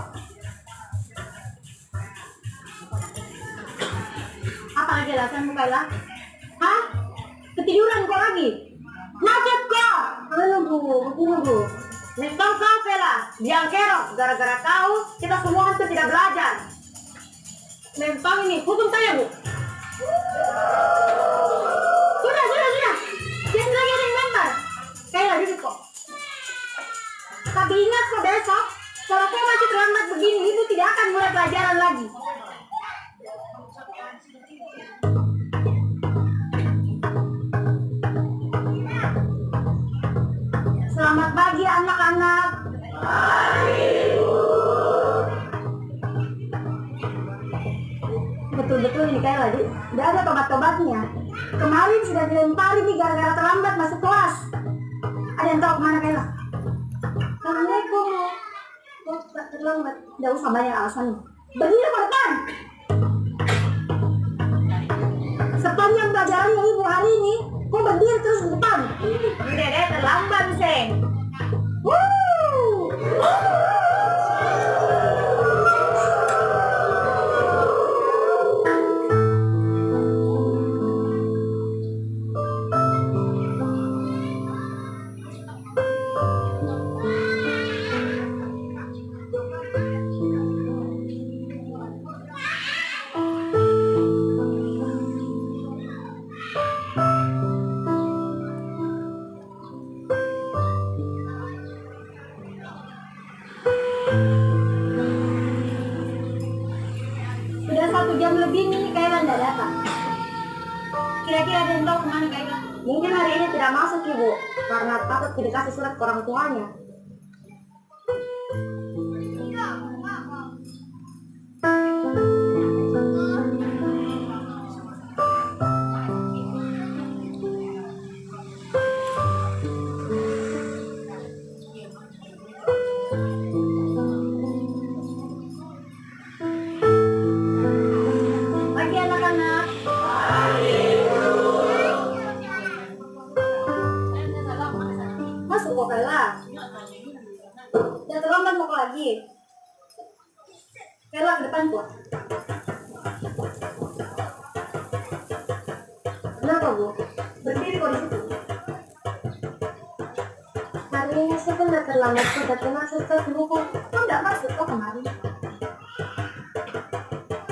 Apa lagi alasanmu Kayla? Hah? Ketiduran kok lagi? Macet kok! Menunggu. Nestong kau Kayla, biang kerok. Gara-gara kau, kita semua hampir tidak belajar. Memang ini, hukum saya bu. Sudah. Jangan lagi ada yang lempar. Kayla duduk kok. Tapi ingat kok besok, kalau kau masih terlambat begini, ibu tidak akan mulai pelajaran lagi. Selamat pagi anak-anak. Betul-betul ini kayak lagi. Tidak ada tobat-tobatnya. Kemarin sudah dilempari nih gara-gara terlambat masuk kelas. Ada yang tahu kemana Kayla? Assalamualaikum. Kok terlambat? Tidak usah banyak alasan. Berdiri ke depan. Sepanjang pelajarannya ibu hari ini, kok berdiri terus di depan? Udah deh, terlambat Seng. Sudah 1 jam lebih nih Kayla tidak datang. Kira-kira ada yang tahu kemana Kayla? Mungkin hari ini tidak masuk ibu, karena takut tidak kasih surat ke orang tuanya. Pagi anak-anak. Masuk kok Kayla. Udah terlambat mau lagi. Kayla ke depan kok. Kenapa Bu? Berdiri kok di situ. Hari ini saya benar terlambat sudah kena sesuatu buku. Kok nggak masuk kok kemarin?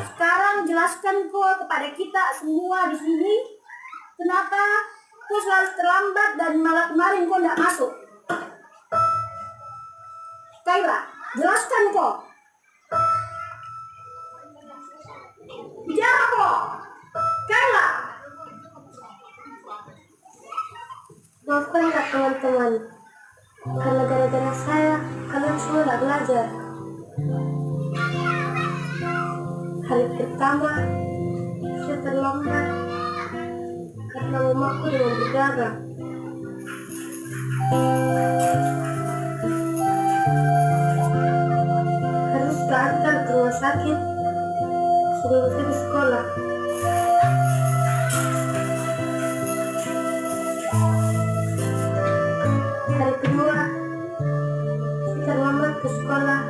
Sekarang jelaskan kok kepada kita semua di sini kenapa kok selalu terlambat dan malah kemarin kok nggak masuk. Kayla, jelaskan kok. Bicara kok. Kayla. Maafkan ya teman-teman, karena gara-gara saya kalian semua nggak belajar. Hari pertama saya terlambat karena mamaku dengan berdagang. Harus diantar ke rumah sakit sebelum saya di sekolah. Hari kedua saya terlambat ke sekolah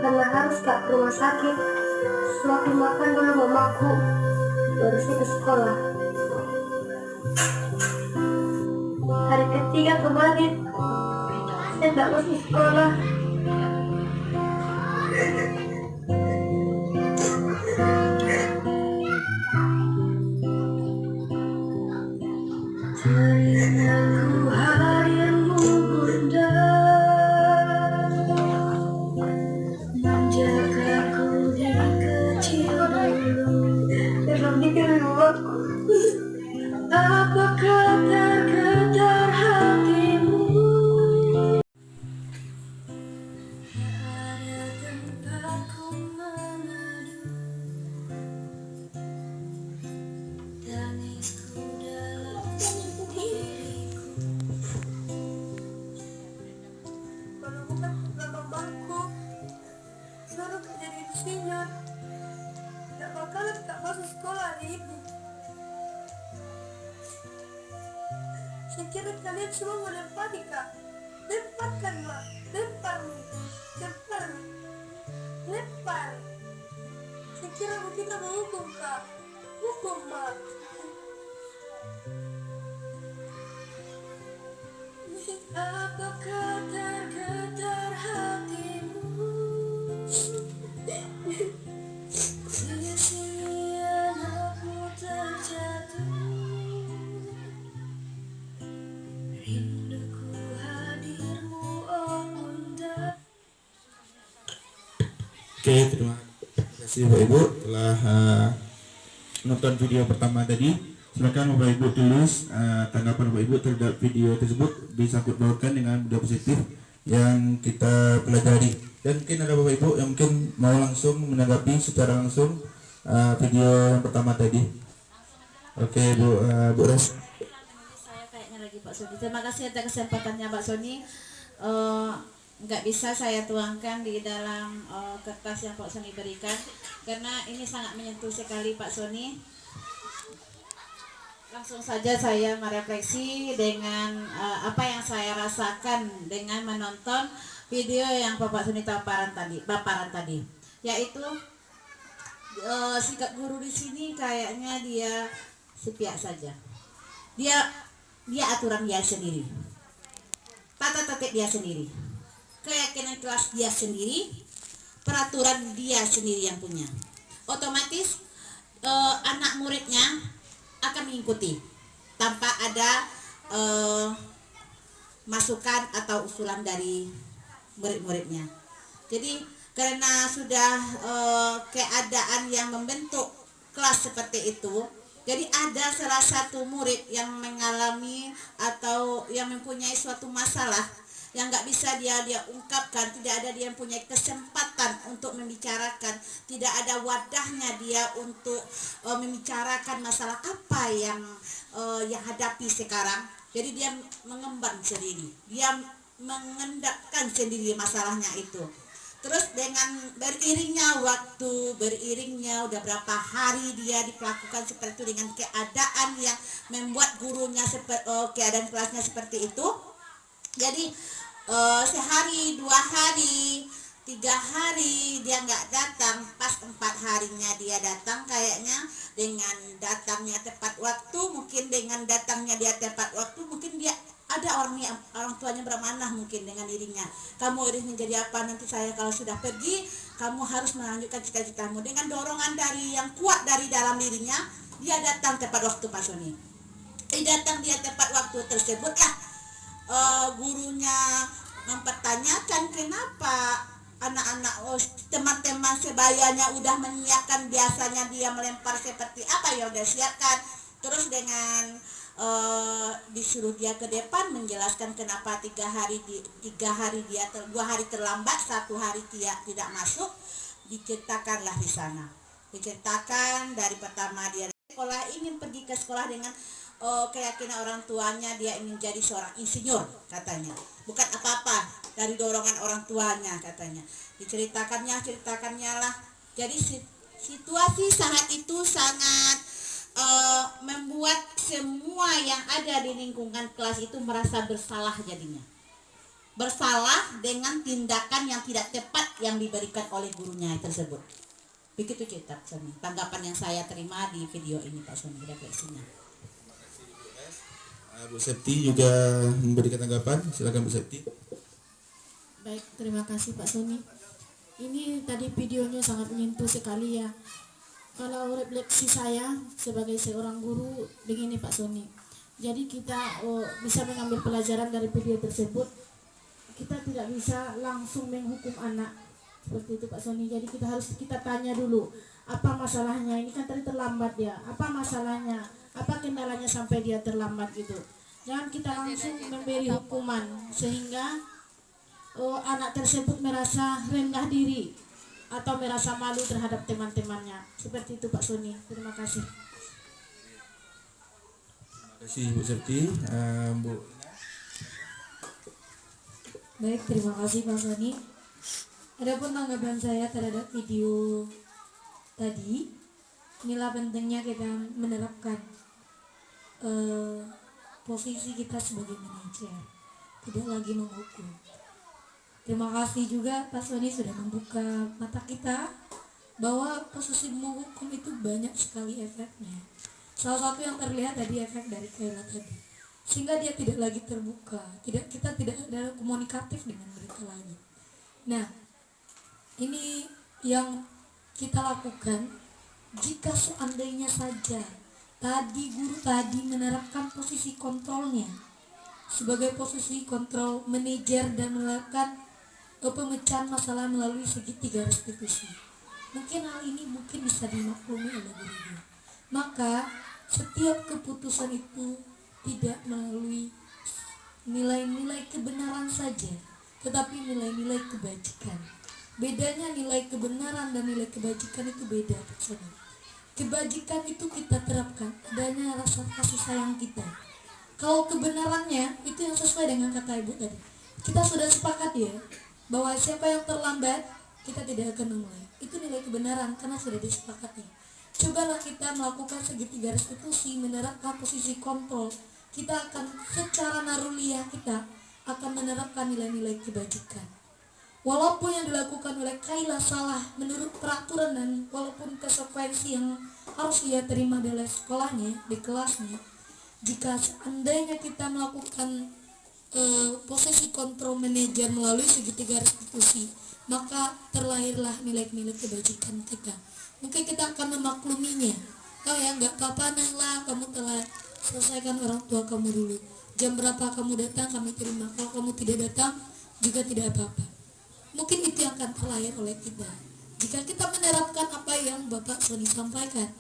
karena harus ke rumah sakit. Suapin makan dulu mamaku, baru saya ke sekolah. Hari ketiga kemarin, saya tidak masuk sekolah. Teringatku hadirmu bunda, menjagaku di kecil dulu. Dalam diriku, apakah tergetar hatimu? Ada tempatku mengadu, tangisku dalam diriku. Kalau bukan bapakku, suruh kerja di insinyur, gak bakalan tak masuk sekolah hari ini. Saya kira kalian semua melempari kak. Lemparkanlah, lempar nih, lempar nih, lempar. Saya kira kita menghukum kak, hukum mak. Apakah tergetar hatimu? Sia-sia aku terjatuh. Rinduku hadirmu oh bunda. Oke, terima kasih Bapak Ibu telah nonton video pertama tadi. Silakan Bapak Ibu tulis tanggapan Bapak Ibu terhadap video tersebut, disangkut pautkan dengan budaya positif yang kita pelajari. Dan mungkin ada Bapak Ibu yang mungkin mau langsung menanggapi secara langsung video yang pertama tadi. Oke, Bu Res. Saya kayaknya lagi Pak Sony. Terima kasih atas kesempatannya Pak Sony. Nggak bisa saya tuangkan di dalam kertas yang Pak Sony berikan karena ini sangat menyentuh sekali Pak Sony. Langsung saja saya merefleksi dengan apa yang saya rasakan dengan menonton video yang Bapak Sony paparan tadi, yaitu sikap guru di sini kayaknya dia sepihak saja. Dia aturan dia sendiri, tata tertib dia sendiri, keyakinan kelas dia sendiri, peraturan dia sendiri yang punya. Otomatis anak muridnya akan mengikuti tanpa ada masukan atau usulan dari murid-muridnya. Jadi karena sudah keadaan yang membentuk kelas seperti itu, jadi ada salah satu murid yang mengalami atau yang mempunyai suatu masalah yang nggak bisa dia ungkapkan, tidak ada dia yang punya kesempatan untuk membicarakan, tidak ada wadahnya dia untuk membicarakan masalah apa yang hadapi sekarang. Jadi dia mengemban sendiri, dia mengendapkan sendiri masalahnya itu. Terus dengan beriringnya waktu, beriringnya udah berapa hari dia diperlakukan seperti itu dengan keadaan yang membuat gurunya keadaan kelasnya seperti itu. Jadi sehari, 2 hari, 3 hari dia nggak datang, pas 4 harinya dia datang, kayaknya dengan datangnya tepat waktu, mungkin dengan datangnya dia tepat waktu, mungkin dia ada orang tuanya beramanah mungkin dengan dirinya. Kamu harus menjadi apa nanti saya kalau sudah pergi, kamu harus melanjutkan cita-citamu. Dengan dorongan dari yang kuat dari dalam dirinya, dia datang tepat waktu Pak Sony. Datang dia tepat waktu tersebut lah. Gurunya mempertanyakan kenapa anak-anak teman-teman sebayanya udah menyiapkan, biasanya dia melempar seperti apa ya udah siapkan. Terus dengan disuruh dia ke depan menjelaskan kenapa 3 hari dia 2 hari terlambat, 1 hari tidak masuk, diceritakanlah di sana. Diceritakan dari pertama dia sekolah, ingin pergi ke sekolah dengan keyakinan orang tuanya dia ingin jadi seorang insinyur katanya, bukan apa-apa dari dorongan orang tuanya katanya. Ceritakannya lah. Jadi situasi saat itu sangat membuat semua yang ada di lingkungan kelas itu merasa bersalah jadinya. Bersalah dengan tindakan yang tidak tepat yang diberikan oleh gurunya tersebut. Begitu cerita Sony. Tanggapan yang saya terima di video ini Pak Sony, refleksinya. Bu Septi juga memberikan tanggapan, silakan Bu Septi. Baik, terima kasih Pak Sony. Ini tadi videonya sangat menyentuh sekali ya. Kalau refleksi saya sebagai seorang guru begini Pak Sony. Jadi kita bisa mengambil pelajaran dari video tersebut. Kita tidak bisa langsung menghukum anak seperti itu Pak Sony. Jadi kita tanya dulu apa masalahnya. Ini kan tadi terlambat ya. Apa masalahnya? Apa kendalanya sampai dia terlambat gitu. Jangan kita langsung memberi hukuman sehingga anak tersebut merasa rendah diri atau merasa malu terhadap teman-temannya. Seperti itu Pak Sony. Terima kasih. Terima kasih Bu Septi. Bu. Baik, terima kasih Pak Sony. Adapun tanggapan saya terhadap video tadi, inilah pentingnya kita menerapkan posisi kita sebagai manajer, tidak lagi menghukum. Terima kasih juga Pak Sony sudah membuka mata kita bahwa posisi menghukum itu banyak sekali efeknya. Salah satu yang terlihat tadi efek dari Kayla tadi, sehingga dia tidak lagi terbuka, kita tidak ada komunikatif dengan mereka lagi. Nah, ini yang kita lakukan jika seandainya saja guru tadi menerapkan posisi kontrolnya sebagai posisi kontrol manajer dan menerapkan pemecahan masalah melalui segitiga restitusi. Mungkin hal ini bisa dimaklumi oleh guru. Maka setiap keputusan itu tidak melalui nilai-nilai kebenaran saja, tetapi nilai-nilai kebajikan. Bedanya nilai kebenaran dan nilai kebajikan itu beda, personal. Kebajikan itu kita terapkan adanya rasa kasih sayang kita. Kalau kebenarannya itu yang sesuai dengan kata ibu tadi. Kita sudah sepakat ya bahwa siapa yang terlambat kita tidak akan memulai. Itu nilai kebenaran karena sudah disepakati. Cobalah kita melakukan segitiga restitusi, menerapkan posisi kontrol. Kita akan secara naruliyah kita akan menerapkan nilai-nilai kebajikan. Walaupun yang dilakukan oleh Kaila salah menurut peraturan dan walaupun konsekuensi yang harus ia terima dari sekolahnya, di kelasnya, jika seandainya kita melakukan posisi kontrol manajer melalui segitiga restitusi, maka terlahirlah nilai-nilai kebajikan kita. Mungkin kita akan memakluminya. Oh ya, nggak apa-apa Nela, kamu telah selesaikan orang tua kamu dulu. Jam berapa kamu datang kami terima. Kalau kamu tidak datang juga tidak apa-apa. Mungkin itu yang akan terlahir oleh kita. Jika kita menerapkan apa yang Bapak Sony sampaikan,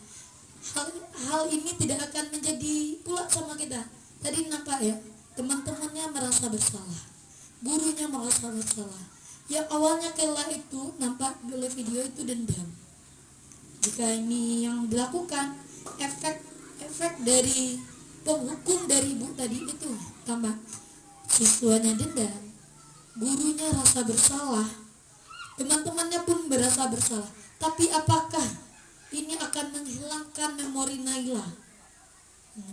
hal ini tidak akan menjadi pula sama kita. Tadi nampak ya, teman-temannya merasa bersalah, gurunya merasa bersalah. Yang awalnya Kaila itu nampak oleh video itu dendam. Jika ini yang dilakukan, efek dari penghukum dari ibu tadi itu tambah siswanya dendam, gurunya rasa bersalah, teman-temannya pun berasa bersalah. Tapi apakah ini akan menghilangkan memori Naila?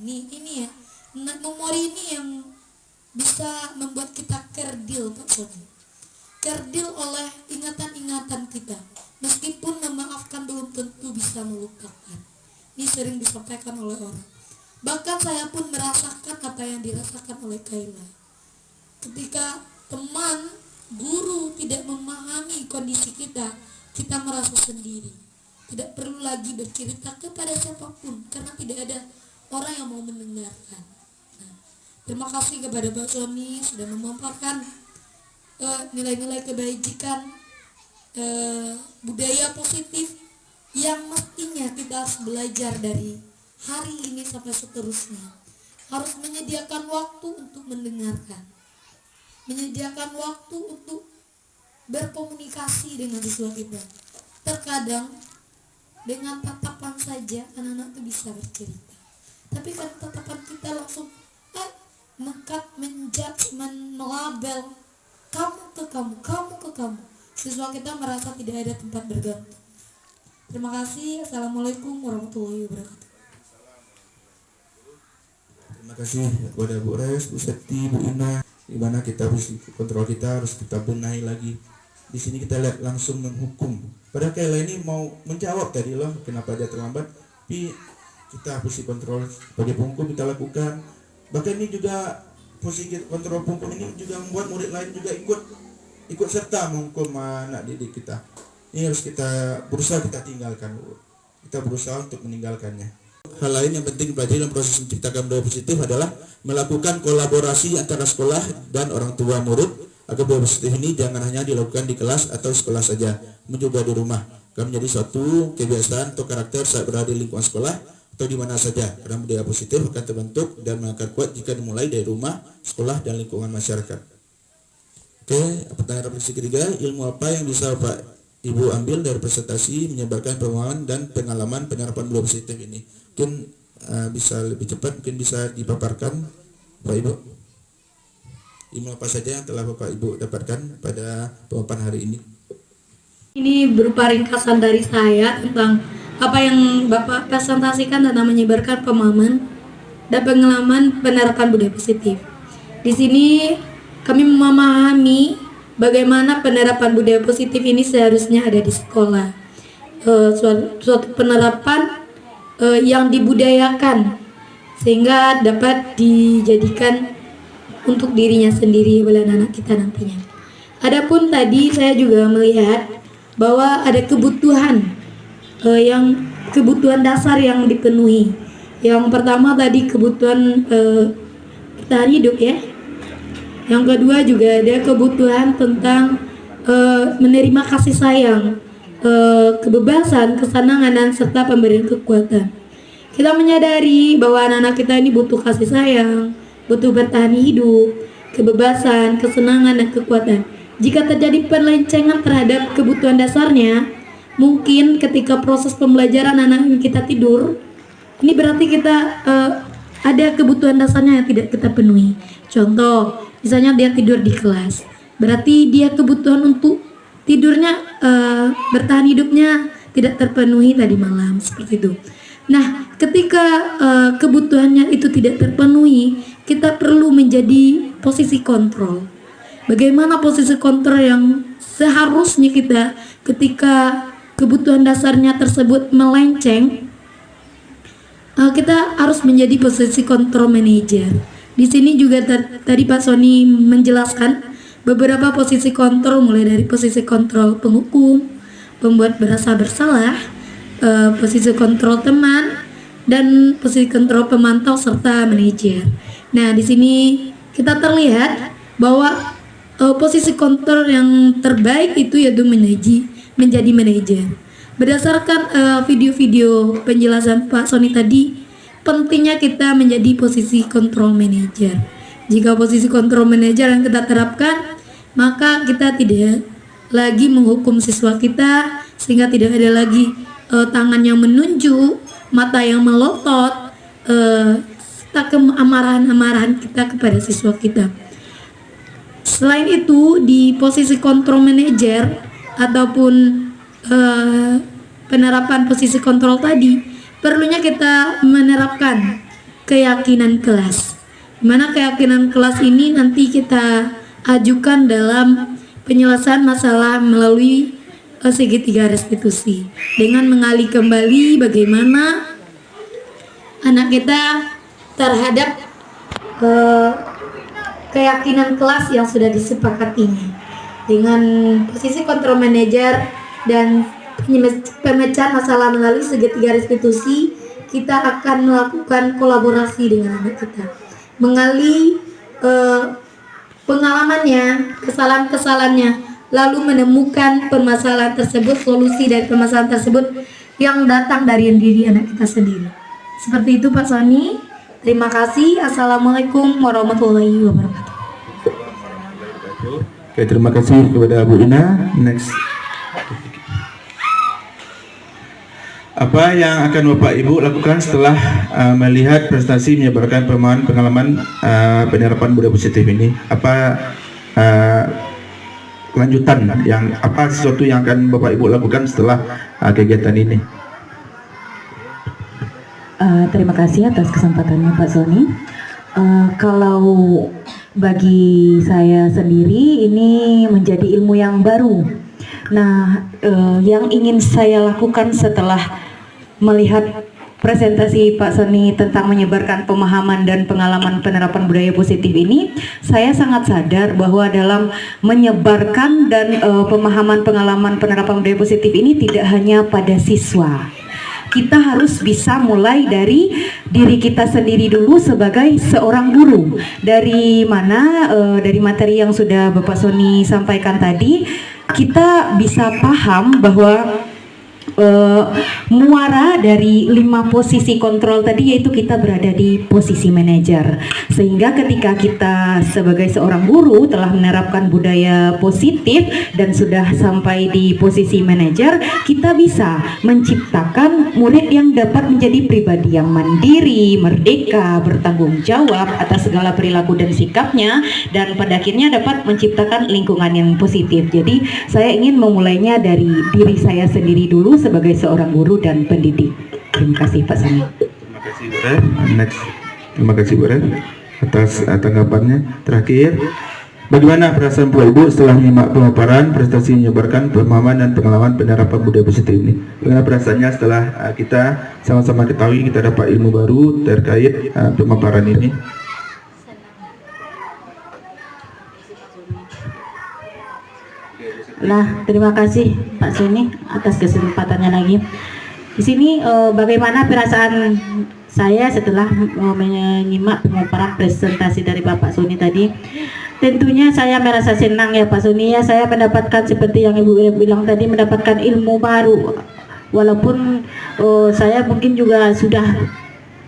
Ini ya, memori ini yang bisa membuat kita kerdil, Pak Sony. Kerdil oleh ingatan-ingatan kita. Meskipun memaafkan belum tentu bisa melupakan. Ini sering disampaikan oleh orang. Bahkan saya pun merasakan apa yang dirasakan oleh Kaila. Ketika teman, guru tidak memahami kondisi kita, kita merasa sendiri. Tidak perlu lagi bercerita kepada siapapun karena tidak ada orang yang mau mendengarkan. Nah, terima kasih kepada Pak Sony sudah memaparkan nilai-nilai kebajikan, budaya positif yang mestinya kita harus belajar dari hari ini sampai seterusnya. Harus menyediakan waktu untuk mendengarkan, menyediakan waktu untuk berkomunikasi dengan siswa kita. Terkadang dengan tatapan saja anak-anak itu bisa bercerita, tapi kan tatapan kita langsung mengkat, menjudge, melabel, kamu ke kamu, kamu ke kamu. Siswa kita merasa tidak ada tempat bergantung. Terima kasih. Assalamualaikum warahmatullahi wabarakatuh. Terima kasih kepada Bu Res, Bu Septi, Bu Ina. Di mana kita harus kontrol, kita harus kita benahi lagi. Di sini kita lihat langsung menghukum. Padahal Kaila ini mau menjawab tadi loh kenapa dia terlambat, tapi kita harus kontrol sebagai penghukum kita lakukan. Bahkan ini juga posisi kontrol penghukum ini juga membuat murid lain juga ikut serta menghukum anak didik kita. Ini harus kita berusaha kita tinggalkan. Kita berusaha untuk meninggalkannya. Hal lain yang penting belajar dalam proses menciptakan budaya positif adalah melakukan kolaborasi antara sekolah dan orang tua murid agar budaya positif ini jangan hanya dilakukan di kelas atau sekolah saja, mencoba di rumah. Akan menjadi suatu kebiasaan atau karakter saat berada di lingkungan sekolah atau di mana saja. Karena budaya positif akan terbentuk dan akan kuat jika dimulai dari rumah, sekolah, dan lingkungan masyarakat. Oke, pertanyaan refleksi ketiga, ilmu apa yang bisa Bapak Ibu ambil dari presentasi menyebarkan pemahaman dan pengalaman penerapan budaya positif ini? Mungkin bisa lebih cepat, mungkin bisa dipaparkan Bapak Ibu. Ilmu apa saja yang telah Bapak Ibu dapatkan pada pemaparan hari ini? Ini berupa ringkasan dari saya tentang apa yang Bapak presentasikan dan menyebarkan pemahaman dan pengalaman penerapan budaya positif. Di sini kami memahami bagaimana penerapan budaya positif ini seharusnya ada di sekolah. Suatu penerapan yang dibudayakan sehingga dapat dijadikan untuk dirinya sendiri oleh anak kita nantinya. Adapun tadi saya juga melihat bahwa ada kebutuhan dasar yang dipenuhi. Yang pertama tadi kebutuhan bertahan hidup ya. Yang kedua juga ada kebutuhan tentang menerima kasih sayang, kebebasan, kesenangan, serta pemberian kekuatan. Kita menyadari bahwa anak-anak kita ini butuh kasih sayang, butuh bertahan hidup, kebebasan, kesenangan, dan kekuatan. Jika terjadi pelencengan terhadap kebutuhan dasarnya, mungkin ketika proses pembelajaran anak kita tidur, ini berarti kita ada kebutuhan dasarnya yang tidak kita penuhi. Contoh, misalnya dia tidur di kelas, berarti dia kebutuhan untuk tidurnya, bertahan hidupnya tidak terpenuhi tadi malam, seperti itu. Nah, ketika kebutuhannya itu tidak terpenuhi, kita perlu menjadi posisi kontrol. Bagaimana posisi kontrol yang seharusnya kita ketika kebutuhan dasarnya tersebut melenceng, kita harus menjadi posisi kontrol manager. Di sini juga tadi Pak Sony menjelaskan beberapa posisi kontrol, mulai dari posisi kontrol penghukum, pembuat merasa bersalah, posisi kontrol teman, dan posisi kontrol pemantau serta manajer. Nah, di sini kita terlihat bahwa posisi kontrol yang terbaik itu yaitu menjadi manajer. Berdasarkan video-video penjelasan Pak Sony tadi, pentingnya kita menjadi posisi kontrol manajer. Jika posisi kontrol manajer yang kita terapkan, maka kita tidak lagi menghukum siswa kita, sehingga tidak ada lagi tangan yang menunjuk, mata yang melotot, serta keamarahan-amarahan kita kepada siswa kita. Selain itu, di posisi kontrol manajer ataupun penerapan posisi kontrol tadi, perlunya kita menerapkan keyakinan kelas. Dimana keyakinan kelas ini nanti kita ajukan dalam penyelesaian masalah melalui segitiga restitusi, dengan mengali kembali bagaimana anak kita terhadap keyakinan kelas yang sudah disepakatinya. Dengan posisi kontrol manajer dan pemecahan masalah melalui segitiga restitusi, kita akan melakukan kolaborasi dengan anak kita, mengali pengalamannya, kesalahan-kesalahannya, lalu menemukan permasalahan tersebut, solusi dari permasalahan tersebut yang datang dari diri anak kita sendiri. Seperti itu Pak Sony. Terima kasih. Assalamualaikum warahmatullahi wabarakatuh. Oke, terima kasih kepada Bu Ina. Next. Apa yang akan Bapak Ibu lakukan setelah melihat prestasi menyebarkan pengalaman penerapan budaya positif ini? Apa kelanjutan yang sesuatu yang akan Bapak Ibu lakukan setelah kegiatan ini? Terima kasih atas kesempatannya Pak Sony. Kalau bagi saya sendiri ini menjadi ilmu yang baru. Nah, yang ingin saya lakukan setelah melihat presentasi Pak Sony tentang menyebarkan pemahaman dan pengalaman penerapan budaya positif ini, saya sangat sadar bahwa dalam menyebarkan dan pemahaman pengalaman penerapan budaya positif ini tidak hanya pada siswa. Kita harus bisa mulai dari diri kita sendiri dulu sebagai seorang guru. Dari mana? Dari materi yang sudah Bapak Sony sampaikan tadi, kita bisa paham bahwa muara dari 5 posisi kontrol tadi, yaitu kita berada di posisi manajer. Sehingga ketika kita sebagai seorang guru telah menerapkan budaya positif dan sudah sampai di posisi manajer, kita bisa menciptakan murid yang dapat menjadi pribadi yang mandiri, merdeka, bertanggung jawab atas segala perilaku dan sikapnya, dan pada akhirnya dapat menciptakan lingkungan yang positif. Jadi saya ingin memulainya dari diri saya sendiri dulu sebagai seorang guru dan pendidik. Terima kasih Pak Sony. Terima kasih Bu Ren. Next. Terima kasih Bu Ren atas tanggapannya. Terakhir, bagaimana perasaan Bapak Ibu setelah menyimak pemaparan prestasi menyebarkan pemahaman dan pengalaman penerapan budaya positif ini? Bagaimana perasaannya setelah kita sama-sama ketahui kita dapat ilmu baru terkait pemaparan ini? Nah, terima kasih Pak Sony atas kesempatannya lagi. Di sini bagaimana perasaan saya setelah menyimak pemaparan presentasi dari Bapak Sony tadi? Tentunya saya merasa senang ya Pak Sony ya, saya mendapatkan seperti yang Ibu bilang tadi, mendapatkan ilmu baru. Walaupun saya mungkin juga sudah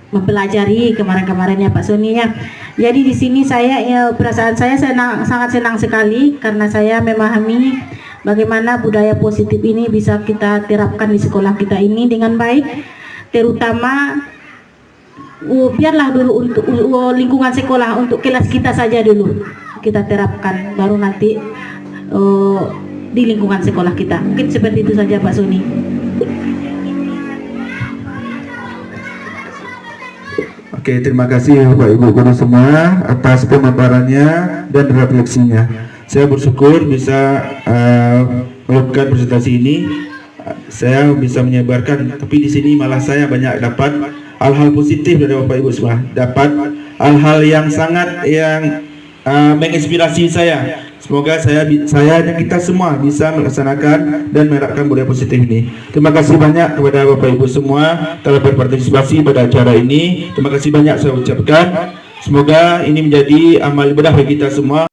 mempelajari kemarin-kemarinnya Pak Sony ya. Jadi di sini saya perasaan saya sangat senang sekali karena saya memahami bagaimana budaya positif ini bisa kita terapkan di sekolah kita ini dengan baik, terutama biarlah dulu untuk lingkungan sekolah, untuk kelas kita saja dulu kita terapkan, baru nanti di lingkungan sekolah kita. Mungkin seperti itu saja Pak Sony. Oke, terima kasih Bapak Ibu guru semua atas pemaparannya dan refleksinya. Saya bersyukur bisa melakukan presentasi ini. Saya bisa menyebarkan, tapi di sini malah saya banyak dapat hal-hal positif dari Bapak Ibu semua. Dapat hal-hal yang sangat menginspirasi saya. Semoga saya dan kita semua bisa melaksanakan dan menerapkan budaya positif ini. Terima kasih banyak kepada Bapak Ibu semua telah berpartisipasi pada acara ini. Terima kasih banyak saya ucapkan. Semoga ini menjadi amal ibadah bagi kita semua.